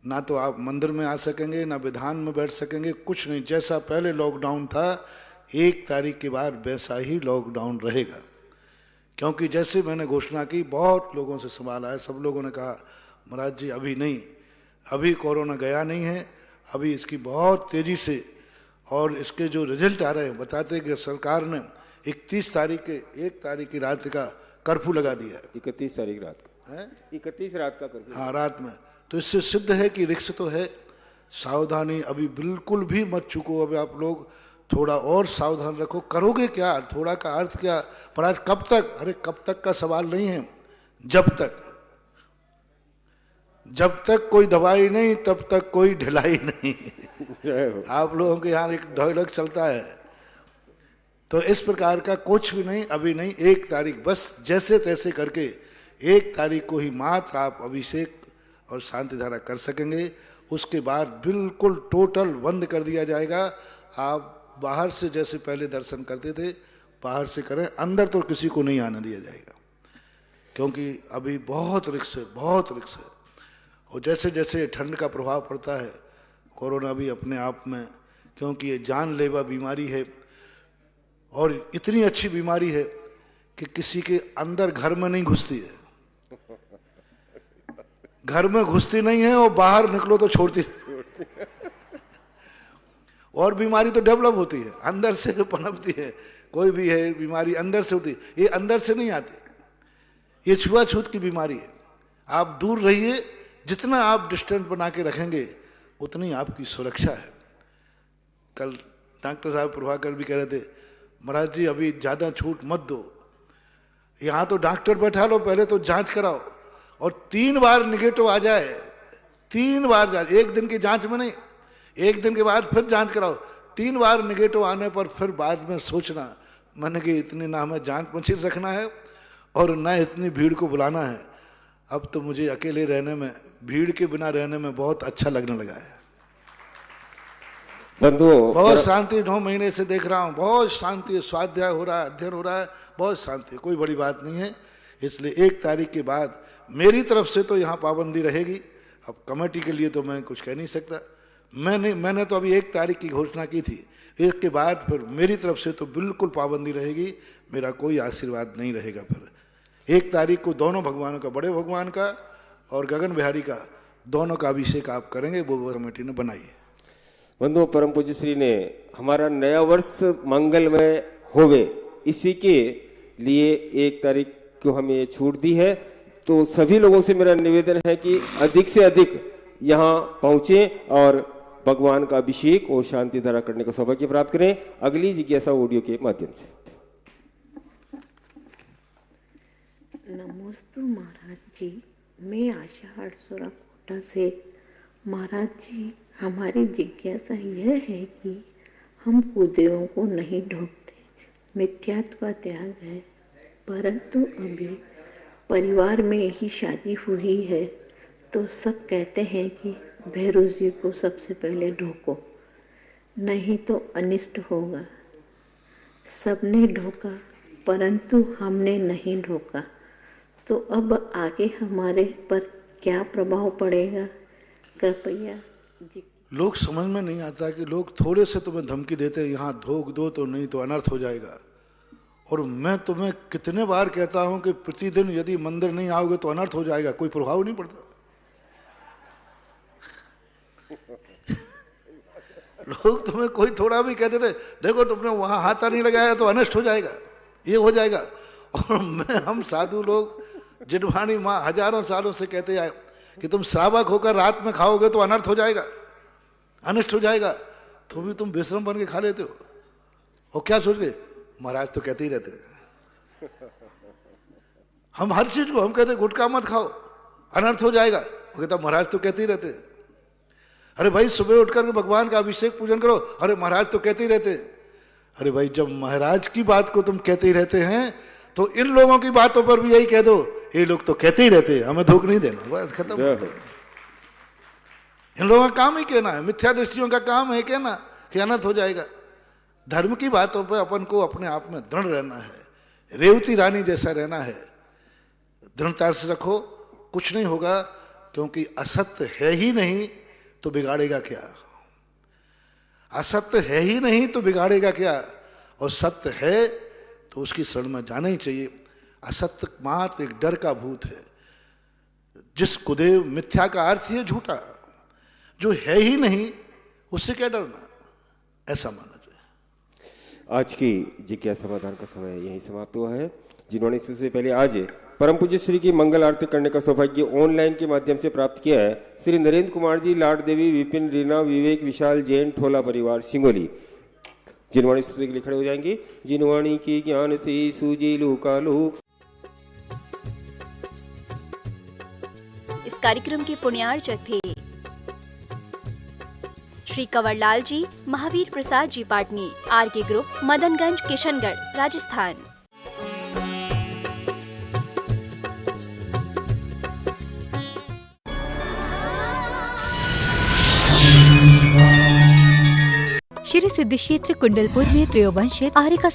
ना तो आप मंदिर में आ सकेंगे, ना विधान में बैठ सकेंगे, कुछ नहीं। जैसा पहले लॉकडाउन था 1 तारीख के बाद वैसा ही लॉकडाउन रहेगा। क्योंकि जैसे मैंने घोषणा की, बहुत लोगों से सवाल आया, सब लोगों ने कहा महाराज जी अभी नहीं, अभी कोरोना गया नहीं है, अभी इसकी बहुत तेजी से, और इसके जो रिजल्ट आ रहे हैं बताते हैं कि सरकार ने 31 तारीख की रात का कर्फ्यू लगा दिया है। 31 तारीख रात का है, 31 रात का कर्फ्यू। हाँ, रात में। तो इससे सिद्ध है कि रिस्क तो है, सावधानी अभी बिल्कुल भी मत चूको। अभी आप लोग थोड़ा और सावधान रखो। करोगे क्या, थोड़ा का अर्थ क्या, पर आज कब तक, अरे कब तक का सवाल नहीं है, जब तक कोई दवाई नहीं तब तक कोई ढिलाई नहीं। आप लोगों के यहाँ एक डायलॉग चलता है। तो इस प्रकार का कुछ भी नहीं, अभी नहीं, 1 तारीख बस जैसे तैसे करके 1 तारीख को ही मात्र आप अभिषेक और शांति धारा कर सकेंगे। उसके बाद बिल्कुल टोटल बंद कर दिया जाएगा। आप बाहर से जैसे पहले दर्शन करते थे बाहर से करें, अंदर तो किसी को नहीं आने दिया जाएगा, क्योंकि अभी बहुत रिस्क है, बहुत रिस्क है। और जैसे जैसे ठंड का प्रभाव पड़ता है, कोरोना भी अपने आप में, क्योंकि ये जानलेवा बीमारी है और इतनी अच्छी बीमारी है कि किसी के अंदर घर में नहीं घुसती है, घर में घुसती नहीं है और बाहर निकलो तो छोड़ती नहीं। और बीमारी तो डेवलप होती है, अंदर से जो पनपती है, कोई भी है बीमारी अंदर से होती है, ये अंदर से नहीं आती, ये छुआछूत की बीमारी है। आप दूर रहिए, जितना आप डिस्टेंस बना के रखेंगे उतनी आपकी सुरक्षा है। कल डॉक्टर साहब प्रभाकर भी कह रहे थे, महाराज जी अभी ज़्यादा छूट मत दो, यहाँ तो डॉक्टर बैठा लो, पहले तो जांच कराओ, और 3 बार निगेटिव आ जाए, 3 बार जांच, 1 दिन की जांच में नहीं, 1 दिन के बाद फिर जांच कराओ, 3 बार निगेटिव आने पर फिर बाद में सोचना। मैंने कि इतनी ना हमें जांच मशीन रखना है और ना इतनी भीड़ को बुलाना है। अब तो मुझे अकेले रहने में, भीड़ के बिना रहने में बहुत अच्छा लगने लगा है। बंधुओं, बहुत शांति 9 महीने से देख रहा हूँ, बहुत शांति, स्वाध्याय हो रहा है, अध्ययन हो रहा है, बहुत शांति, कोई बड़ी बात नहीं है। इसलिए 1 तारीख के बाद मेरी तरफ से तो यहाँ पाबंदी रहेगी। अब कमेटी के लिए तो मैं कुछ कह नहीं सकता, मैंने तो अभी 1 तारीख की घोषणा की थी, 1 के बाद फिर मेरी तरफ से तो बिल्कुल पाबंदी रहेगी, मेरा कोई आशीर्वाद नहीं रहेगा। फिर 1 तारीख को दोनों भगवानों का, बड़े भगवान का और गगन बिहारी का, दोनों का अभिषेक आप करेंगे, वो कमेटी ने बनाई है। बंधुओं, परम पूज्य श्री ने हमारा नया वर्ष मंगलमय होवे, इसी के लिए 1 तारीख को हमें ये छूट दी है। तो सभी लोगों से मेरा निवेदन है कि अधिक से अधिक यहाँ पहुँचे और भगवान का अभिषेक और शांति धारा करने का सौभाग्य प्राप्त करें। अगली जिज्ञासा ऑडियो के माध्यम से। नमोस्तु महाराज जी, मैं आशा हरसोरा कोटा से। महाराज जी, हमारी जिज्ञासा यह है कि हम कुदेवों को नहीं ढोकते, मिथ्यात्व का त्याग है, परंतु अभी परिवार में ही शादी हुई है तो सब कहते हैं कि भैरव जी को सबसे पहले ढोको, नहीं तो अनिष्ट होगा। सबने ढोका परंतु हमने नहीं ढोका, तो अब आगे हमारे पर क्या प्रभाव पड़ेगा, कृपया जी। लोग समझ में नहीं आता कि लोग थोड़े से तुम्हें धमकी देते हैं, यहाँ ढोक दो तो नहीं तो अनर्थ हो जाएगा। और मैं तुम्हें कितने बार कहता हूँ कि प्रतिदिन यदि मंदिर नहीं आओगे तो अनर्थ हो जाएगा, कोई प्रभाव नहीं पड़ता। लोग तुम्हें कोई थोड़ा भी कहते थे, देखो तुमने वहाँ हाथ नहीं लगाया तो अनिष्ट हो जाएगा, ये हो जाएगा। और हम साधु लोग जिनवाणी माँ हजारों सालों से कहते आए कि तुम श्रावक होकर रात में खाओगे तो अनर्थ हो जाएगा, अनिष्ट हो जाएगा, तो भी तुम बेशरम बन के खा लेते हो। और क्या सोच गए, महाराज तो कहते ही रहते हैं। हम हर चीज को हम कहते गुटखा मत खाओ अनर्थ हो जाएगा, वो कहता महाराज तो कहते ही रहते हैं। अरे भाई सुबह उठकर के भगवान का अभिषेक पूजन करो, अरे महाराज तो कहते ही रहते हैं। अरे भाई जब महाराज की बात को तुम कहते ही रहते हैं तो इन लोगों की बातों पर भी यही कह दो, ये लोग तो कहते ही रहते हैं, हमें धोख नहीं देना, बस खत्म। इन लोगों का काम ही कहना है, मिथ्या दृष्टियों का काम है कहना कि अनर्थ हो जाएगा। धर्म की बातों पर अपन को अपने आप में दृढ़ रहना है, रेवती रानी जैसा रहना है, दृढ़ता से रखो, कुछ नहीं होगा, क्योंकि असत्य है ही नहीं तो बिगाड़ेगा क्या, असत्य है ही नहीं तो बिगाड़ेगा क्या, और सत्य है तो उसकी शरण में जाना ही चाहिए। असत्य मात्र एक डर का भूत है। जिस कुदेव, मिथ्या का अर्थ है झूठा, जो है ही नहीं उससे क्या डरना, ऐसा मानना चाहिए। आज की जिज्ञासा समाधान का समय यही समाप्त हुआ है। जिन्होंने इससे पहले आज परम पूज्य श्री की मंगल आरती करने का सौभाग्य ऑनलाइन के माध्यम से प्राप्त किया है, श्री नरेंद्र कुमार जी, लाड देवी, विपिन, रीना, विवेक, विशाल, जैन, ठोला परिवार, सिंगोली। जिनवाणी स्तुति के लिए खड़े हो जाएंगे। जिनवाणी की ज्ञान से सूजी लोकालोक। इस कार्यक्रम के पुण्यार्चक थे श्री कंवरलाल जी, महावीर प्रसाद जी पाटनी, आरके ग्रुप, मदनगंज, किशनगढ़, राजस्थान। श्री सिद्ध क्षेत्र कुंडलपुर में त्रयोवंशित आर्य का